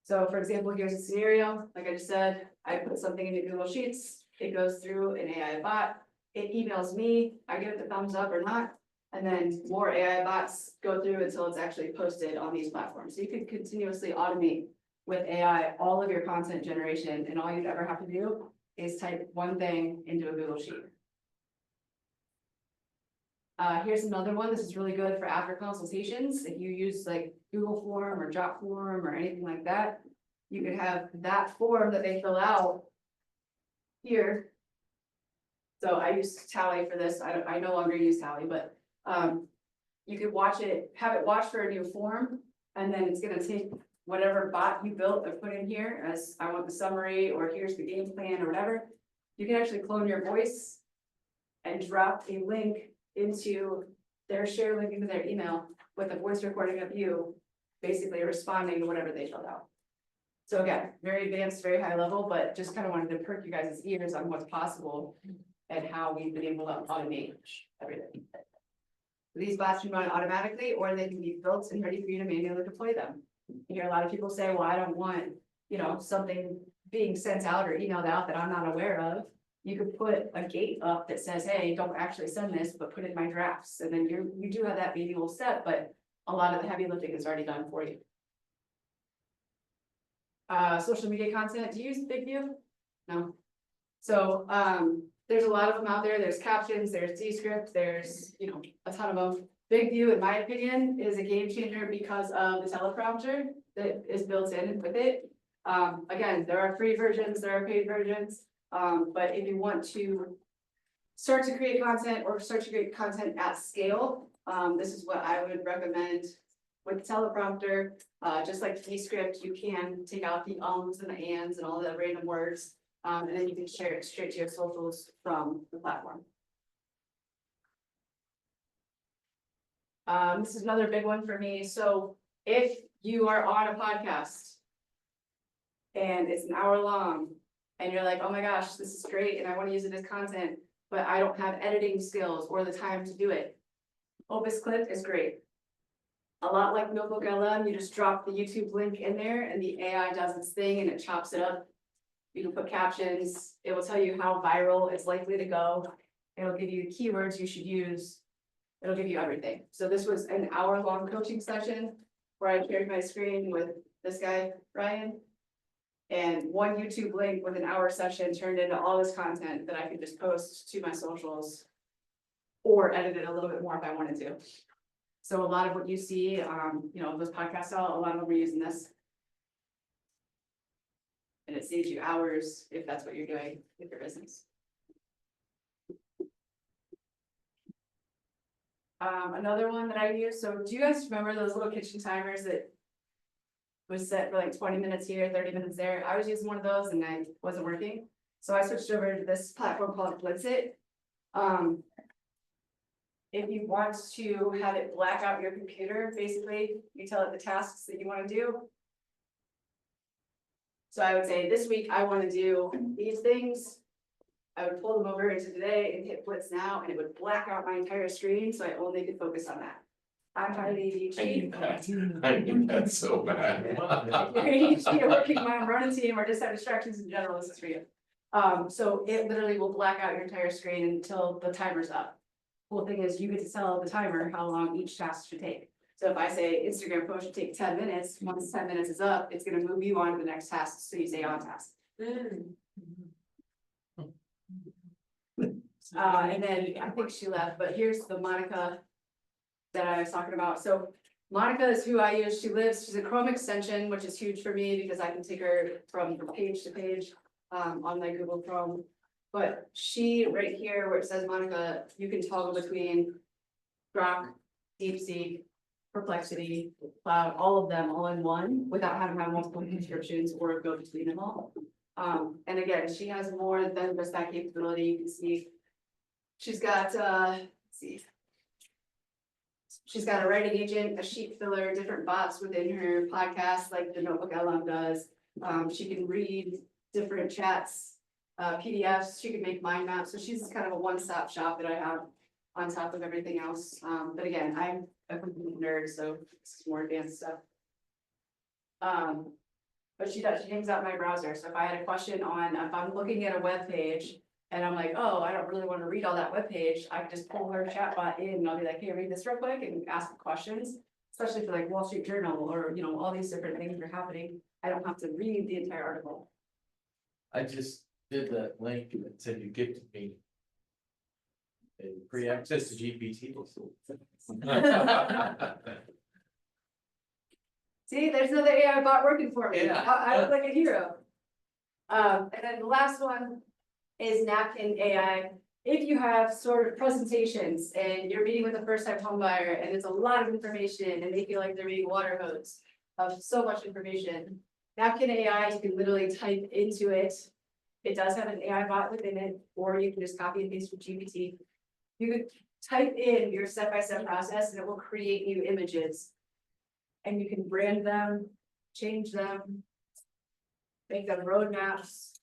So for example, here's a scenario, like I just said, I put something into Google Sheets, it goes through an AI bot, it emails me, I give it the thumbs up or not, and then more AI bots go through until it's actually posted on these platforms. So you can continuously automate with AI all of your content generation, and all you'd ever have to do is type one thing into a Google Sheet. Here's another one. This is really good for after consultations. If you use like Google form or Jot form or anything like that, you could have that form that they fill out here. So I use Tally for this. I no longer use Tally, but you could watch it, have it watch for a new form, and then it's gonna take whatever bot you built or put in here as I want the summary, or here's the game plan or whatever. You can actually clone your voice and drop a link into their share link into their email with a voice recording of you basically responding to whatever they filled out. So again, very advanced, very high level, but just kind of wanted to perk you guys' ears on what's possible and how we've been able to automate everything. These bots can run automatically, or they can be built and ready for you to manually deploy them. You hear a lot of people say, well, I don't want, you know, something being sent out or emailed out that I'm not aware of. You could put a gate up that says, hey, don't actually send this, but put in my drafts. And then you do have that manual step, but a lot of the heavy lifting is already done for you. Social media content, do you use BigView? No. So there's a lot of them out there. There's captions, there's Descript, there's, you know, a ton of them. BigView, in my opinion, is a game changer because of the teleprompter that is built in with it. Again, there are free versions, there are paid versions. But if you want to start to create content or start to create content at scale, this is what I would recommend with teleprompter. Just like Descript, you can take out the ums and the ands and all the random words, and then you can share it straight to your socials from the platform. This is another big one for me. So if you are on a podcast and it's an hour long, and you're like, oh my gosh, this is great, and I want to use it as content, but I don't have editing skills or the time to do it. Opus Clip is great. A lot like Notebook LM, you just drop the YouTube link in there and the AI does its thing and it chops it up. You can put captions, it will tell you how viral it's likely to go. It'll give you the keywords you should use. It'll give you everything. So this was an hour-long coaching session where I shared my screen with this guy, Ryan. And one YouTube link with an hour session turned into all this content that I could just post to my socials or edit it a little bit more if I wanted to. So a lot of what you see, you know, those podcasts, a lot of them are using this. And it saves you hours if that's what you're doing with your business. Another one that I use, so do you guys remember those little kitchen timers that was set for like 20 minutes here, 30 minutes there? I was using one of those and I wasn't working. So I switched over to this platform called Blitzit. If you want to have it black out your computer, basically, you tell it the tasks that you want to do. So I would say this week I want to do these things. I would pull them over into today and hit Blitz now, and it would black out my entire screen, so I only could focus on that. I'm highly I need ADHD. that, I need that so bad. If you're ADHD or working mom, run a team, or just have distractions in general, this is for you. So it literally will black out your entire screen until the timer's up. Cool thing is you get to tell the timer how long each task should take. So if I say Instagram post should take 10 minutes, once 10 minutes is up, it's gonna move you on to the next task, so you stay on task. And then I think she left, but here's the Monica that I was talking about. So Monica is who I use. She's a Chrome extension, which is huge for me because I can take her from page to page on my Google Chrome. But she, right here where it says Monica, you can toggle between Grok, DeepSeek, Perplexity, Cloud, all of them all in one without having to have multiple subscriptions or go between them all. And again, she has more than just that capability. You can see she's got, let's see. She's got a writing agent, a sheet filler, different bots within her podcast, like the Notebook LM does. She can read different chats, PDFs, she can make mind maps. So she's kind of a one-stop shop that I have on top of everything else. But again, I'm a complete nerd, so this is more advanced stuff. But she hangs out my browser. So if I had a question on, if I'm looking at a web page and I'm like, oh, I don't really want to read all that web page, I can just pull her chatbot in and I'll be like, hey, read this real quick and ask questions, especially for like Wall Street Journal or, you know, all these different things are happening. I don't have to read the entire article. I just did that link that said you gifted me a free access to GPT. See, there's another AI bot working for me. Yeah. I look like a hero. And then the last one is Napkin AI. If you have sort of presentations and you're meeting with a first-time home buyer and it's a lot of information and they feel like they're being water hose of so much information, Napkin AI, you can literally type into it. It does have an AI bot within it, or you can just copy and paste from GPT. You could type in your step-by-step process and it will create new images. And you can brand them, change them, make them roadmaps,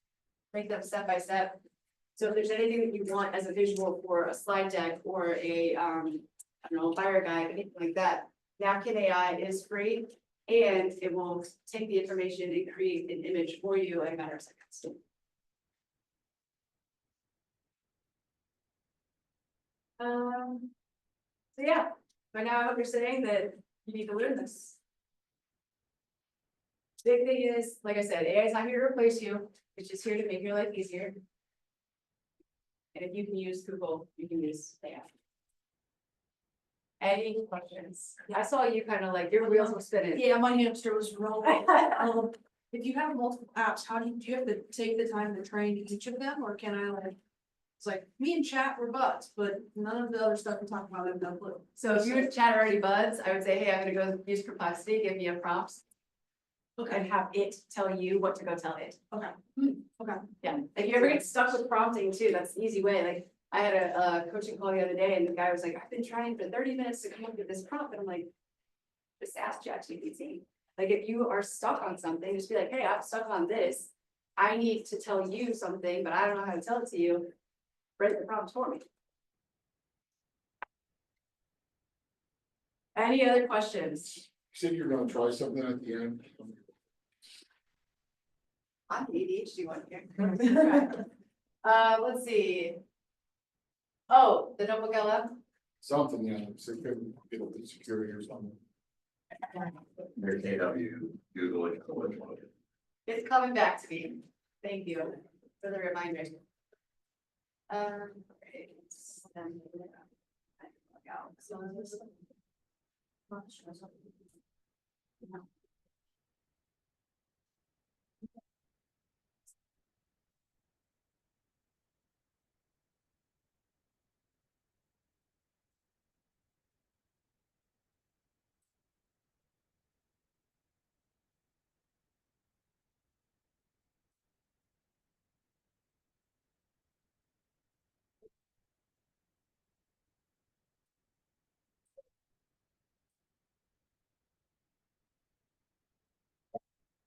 make them step by step. So if there's anything that you want as a visual for a slide deck or a, I don't know, buyer guide, anything like that, Napkin AI is free and it will take the information and create an image for you in a matter of seconds. So yeah, by now I hope you're saying that you need to learn this. Big thing is, like I said, AI is not here to replace you, it's just here to make your life easier. And if you can use Google, you can use AI. Any questions? I saw you kind of like, your wheels were spinning. Yeah, my hamster was rolling. If you have multiple apps, how do you have to take the time to train each of them, or can I like? It's like, me and chat were buds, but none of the other stuff we talk about, I have no clue. So if you would chat already buds, I would say, hey, I'm gonna go use Perplexity, give me a prompts. Okay, And have it tell you what to go tell it. okay, okay. Yeah, if you ever get stuck with prompting too, that's the easy way. Like, I had a coaching call the other day and the guy was like, I've been trying for 30 minutes to come up with this prompt. And I'm like, just ask ChatGPT. Like, if you are stuck on something, just be like, hey, I'm stuck on this. I need to tell you something, but I don't know how to tell it to you. Write the prompt for me. Any other questions? You said you're gonna try something at the end. I'm the ADHD one here. Let's see. Oh, the notebook LM? Something, yeah, so you could get up to security or something. Their KW, Google it, which one? It's coming back to me. Thank you for the reminder. Okay, so this.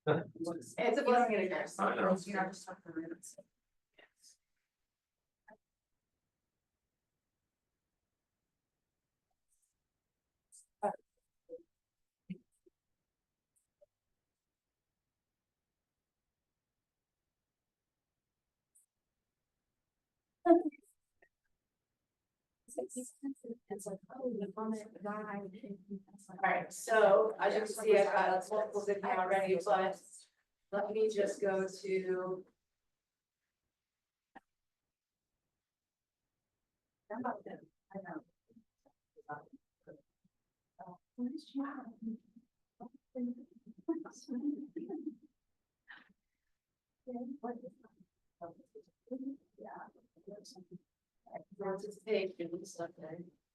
It's a blessing and a curse. I know. You have to stop the minutes. Alright, so as you can see, I've got multiples in here already, but let me just go to. I know.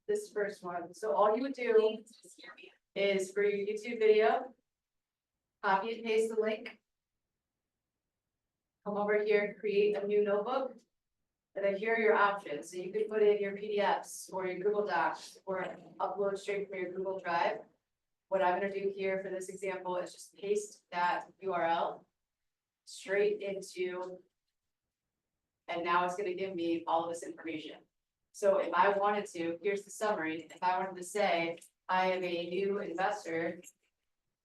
This first one, so all you would do is for your YouTube video. Copy and paste the link. Come over here, create a new notebook. And then here are your options, so you could put in your PDFs or your Google Docs or upload straight from your Google Drive. What I'm gonna do here for this example is just paste that URL straight into. And now it's gonna give me all of this information. So if I wanted to, here's the summary, if I wanted to say, I am a new investor.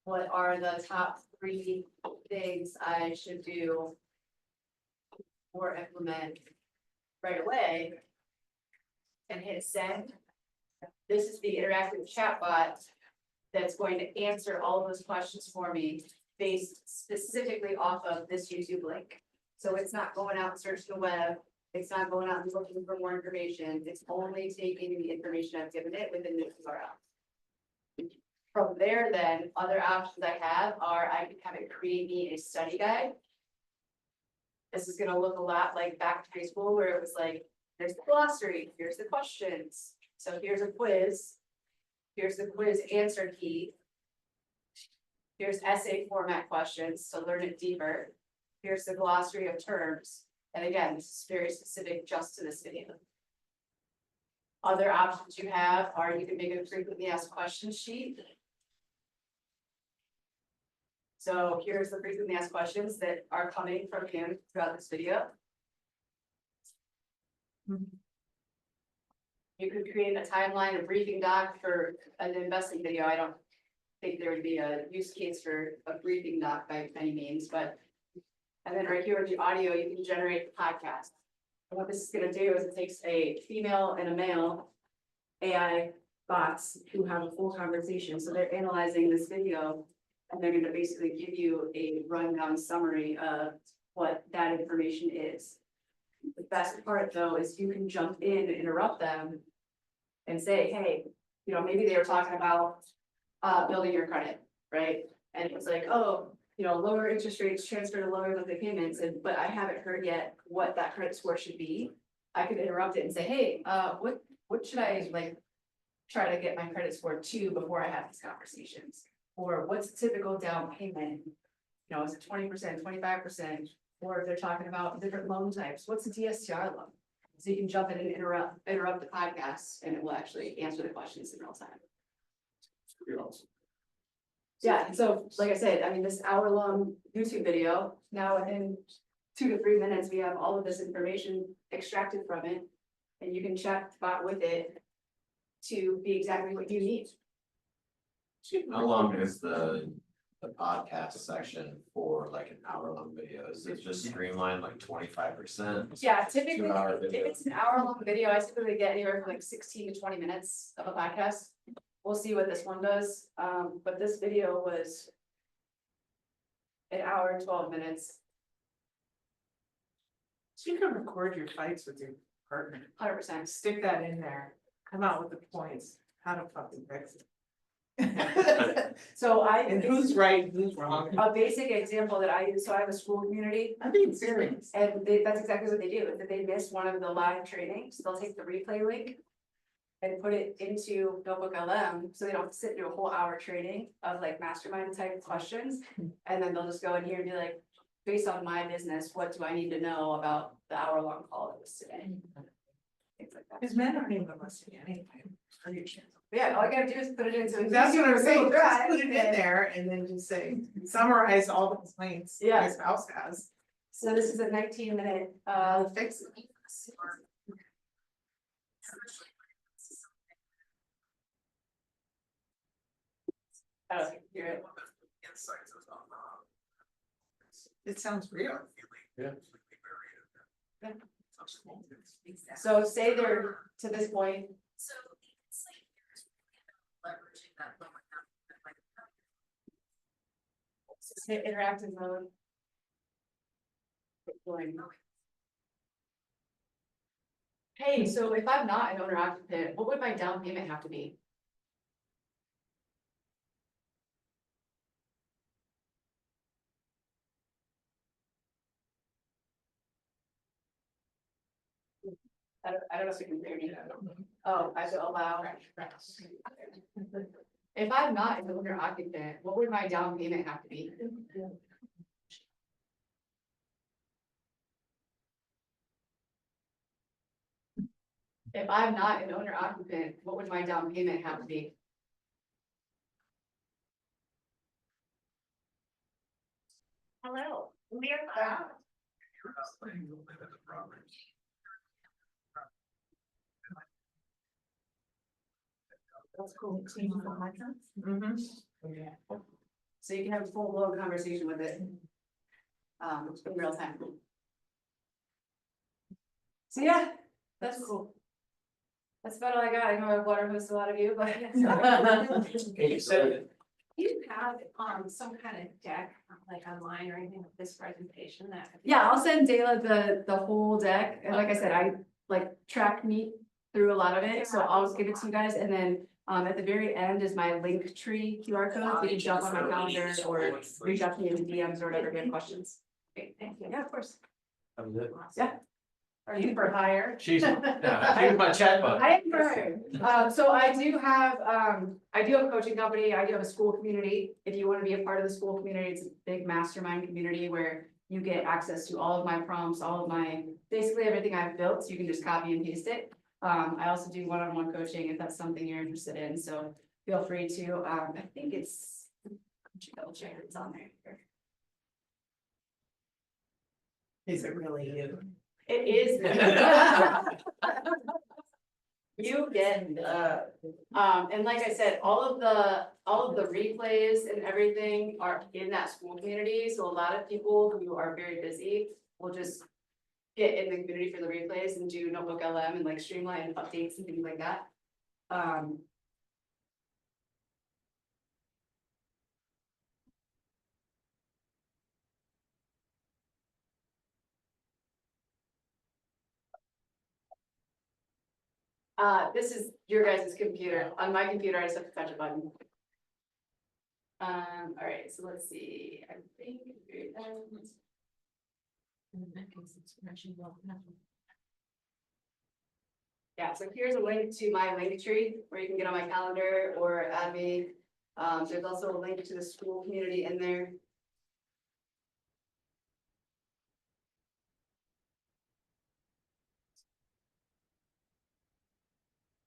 What are the top 3 things I should do or implement right away? And hit send. This is the interactive chatbot that's going to answer all of those questions for me based specifically off of this YouTube link. So it's not going out and searching the web. It's not going out and looking for more information. It's only taking the information I've given it within the URL. From there, then, other options I have are I can have it create me a study guide. This is gonna look a lot like back to high school where it was like, there's the glossary, here's the questions. So here's a quiz. Here's the quiz answer key. Here's essay format questions to learn it deeper. Here's the glossary of terms. And again, this is very specific just to this video. Other options you have are you can make a frequently asked questions sheet. So here's the frequently asked questions that are coming from him throughout this video. You could create a timeline, a briefing doc for an investing video. I don't think there would be a use case for a briefing doc by any means, but. And then right here with the audio, you can generate the podcast. And what this is gonna do is it takes a female and a male AI bots who have a full conversation. So they're analyzing this video and they're gonna basically give you a rundown summary of what that information is. The best part though is you can jump in and interrupt them and say, hey, you know, maybe they were talking about building your credit, right? And it was like, oh, you know, lower interest rates transfer to lower monthly payments, and but I haven't heard yet what that credit score should be. I could interrupt it and say, hey, what should I like try to get my credit score to before I have these conversations? Or what's the typical down payment? You know, is it 20%, 25%? Or if they're talking about different loan types, what's the DSCR loan? So you can jump in and interrupt the podcast and it will actually answer the questions in real time. Pretty awesome. Yeah, and so, like I said, I mean, this hour-long YouTube video, now within 2 to 3 minutes, we have all of this information extracted from it. And you can chat bot with it to be exactly what you need. How long is the podcast section for like an hour-long video? Is it just streamlined like 25%? Yeah, typically, 2 hour if video. it's an hour-long video, I typically get anywhere from like 16 to 20 minutes of a podcast. We'll see what this one does, but this video was an hour and 12 minutes, So you can record your fights with your partner, 100%. stick that in there, come out with the points, how to fucking fix it. So And who's right, who's wrong. a basic example that I use, so I have a school community. I'm being serious. And that's exactly what they do, if they miss one of the live trainings, they'll take the replay link. And put it into Notebook LM, so they don't sit through a whole hour training of like mastermind type questions. And then they'll just go in here and be like, based on my business, what do I need to know about the hour-long call that was today? Things like that. Because men aren't even listening anyway. Yeah, all I gotta do is put it into. a That's what I'm saying, Google just Drive put it in and- there and then just say, summarize all the complaints Yeah. your spouse has. So this is a 19-minute, fix. I don't hear it. It sounds real. So say they're to this point. So. Leveraging that lower. Just hit interactive mode. Hey, so if I'm not an owner occupant, what would my down payment have to be? I don't know if you can hear me. Oh, I have to allow. If I'm not an owner occupant, what would my down payment have to be? If I'm not an owner occupant, what would my down payment have to be? Hello, we are back. That's cool. So you can have a full blown conversation with it. In real time. So yeah, that's cool. That's about all I got. I know I water hosed a lot of you, but. You said it. You have, some kind of deck, like online or anything with this presentation that. Yeah, I'll send Dayla the whole deck, and like I said, I like track me through a lot of it, so I'll give it to you guys, and then. At the very end is my link tree QR code, so you can jump on my calendar or reach out to me in the DMs or whatever if you have questions. Okay, thank you. Yeah, of course. I'm good. Yeah. Are you for hire? She's my chat button. I am right. So I do have a coaching company, I do have a school community. If you want to be a part of the school community, it's a big mastermind community where you get access to all of my prompts, all of my, basically everything I've built, so you can just copy and paste it. I also do one-on-one coaching if that's something you're interested in, so feel free to, I think it's, double check it's on there. Is it really you? It is. You get, and like I said, all of the replays and everything are in that school community, so a lot of people who are very busy will just get in the community for the replays and do Notebook LM and like streamline updates and things like that. This is your guys' computer. On my computer, I just have to touch a button. All right, so let's see, I think. Yeah, so here's a link to my link tree where you can get on my calendar or add me. There's also a link to the school community in there.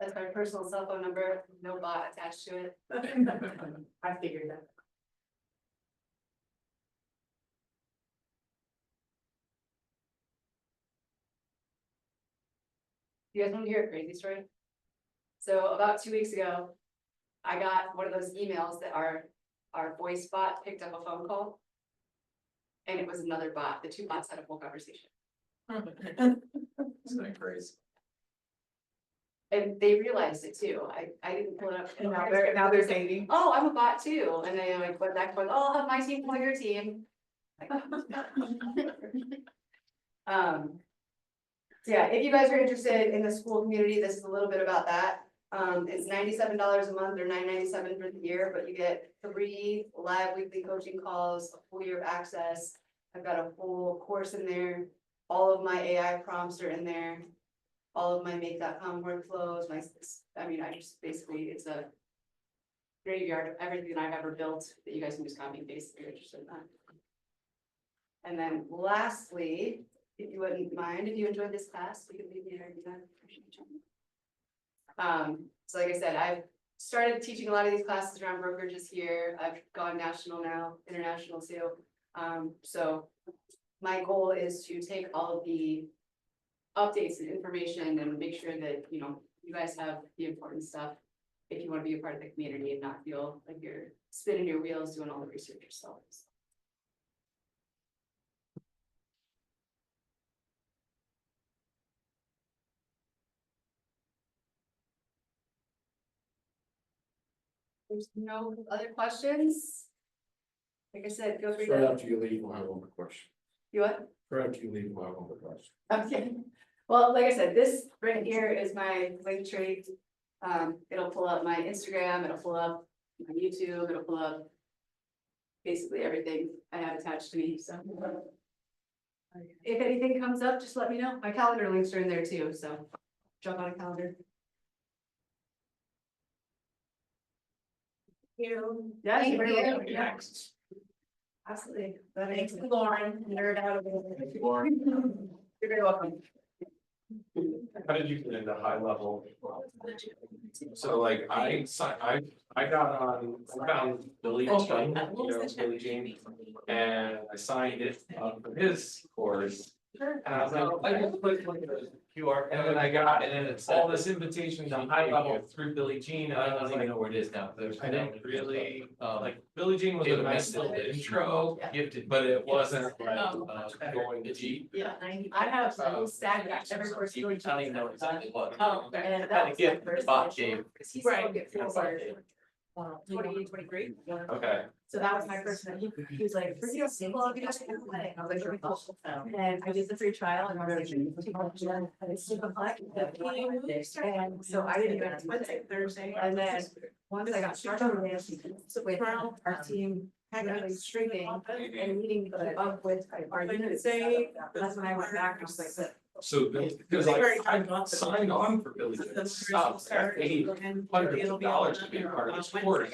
That's my personal cell phone number, no bot attached to it. I figured that. You guys want to hear a crazy story? So about 2 weeks ago, I got one of those emails that our voice bot picked up a phone call. And it was another bot. The two bots had a full conversation. It's not crazy. And they realized it too. I didn't pull it up. And now they're dating. Oh, I'm a bot too. And they like went back and forth, oh, I'll have my team call your team. So yeah, if you guys are interested in the school community, this is a little bit about that. It's $97 a month or $9.97 for the year, but you get 3 live weekly coaching calls, a full year of access. I've got a full course in there. All of my AI prompts are in there. All of my make.com workflows, I just basically, it's a graveyard of everything I've ever built that you guys can just copy and paste if you're interested in that. And then lastly, if you wouldn't mind, if you enjoyed this class, you could leave me a review. So like I said, I have started teaching a lot of these classes around brokerages here. I've gone national now, international too. So my goal is to take all of the updates and information and make sure that, you know, you guys have the important stuff. If you want to be a part of the community and not feel like you're spinning your wheels doing all the research yourself. There's no other questions? Like I said, feel free Right to, after you leave, we'll have one more question. you what? Right after you leave, we'll have one more question. Okay, well, like I said, this right here is my link tree. It'll pull up my Instagram, it'll pull up my YouTube, it'll pull up basically everything I have attached to me, so. If anything comes up, just let me know. My calendar links are in there too, so jump on a calendar. You. Yeah, Thank you're you. very welcome. Yeah. Absolutely. Thanks, Lauren, nerd out of it. You're very welcome. How did you get into high level? So like I got on, I found Billy Jean, you know, Billy Jean, and I signed it for his course. And I was like, I just put like a QR, and then I got, and then it's all this invitation to high level through Billy Jean, and I I don't was even like, know where it is now. There's. I didn't really, like like, Billy Jean was a nice little intro, gifted, but it wasn't like, Oh. going deep. Yeah, I have a whole stack of every course. I don't even know exactly what. Oh, and Had that a was my gift, first Bob initial, gave. because he Right. spoke at Framwork, 2023. Okay. So that was my first one. He was like, "Forget it, well, you have to do the thing." I was like, "Sure, cool." And I did the free trial and I was like, it's super fun. And so I didn't even. Wednesday, Thursday. And then once I got started with our team, actually streaming and meeting up with our units. That's when I went back, I was like, So, because I signed on for Billy Jean's stuff, I paid hundreds of dollars to be a part of this course.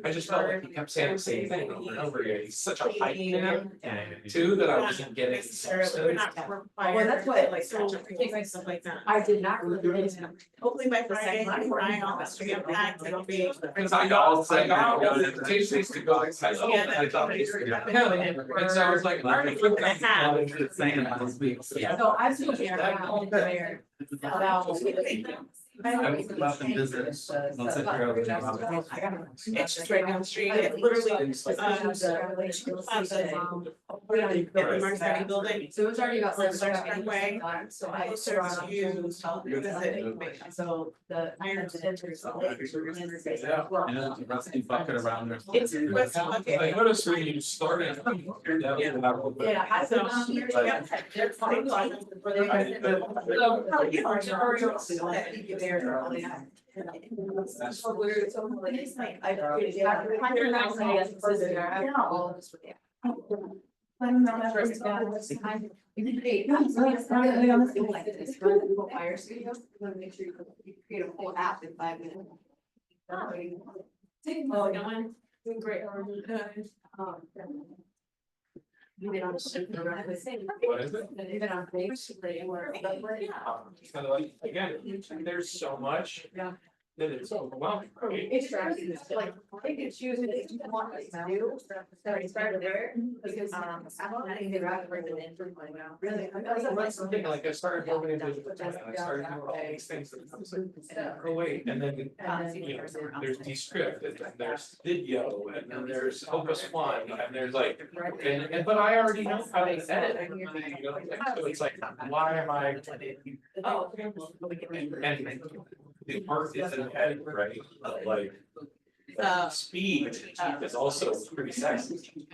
I just felt like he kept saying the same thing over and over again, he's such a hype man, too, that I wasn't getting. We're not required. Well, that's what, like, so, stuff like that. I did not really. Hopefully by Friday, my office will get back, it'll be. Because I got invitations to go, I love it, I thought it was and so I was like, I already put that down. So I've seen it around there about. It's just right down the street, it literally, the Mark building. So it was already about. Way. So I. Closer to. So the iron centers. Rusty bucket around there. It's West I Bucket. noticed when you started. Yeah. I So, yeah, they're fine. Fire studio, you want to make sure you create a whole app in 5 minutes. Oh, Doing great. Even on shift, right? What is it? Even on base, they were. So like, again, there's so much. Yeah. That it's overwhelming, right? It's like, they could choose what they want us to do, so it's started there, because, I don't think they'd rather bring it in. Really. That's the thing, like I started moving into the and I started doing all these things that I was like, oh wait, and then, you know, there's Descript, and then there's video, and then there's Opus One, and there's like, and but I already know how they edit. You know, like, so it's like, why am I? Oh. And the art isn't edit, right, like. Speed is also pretty sexy.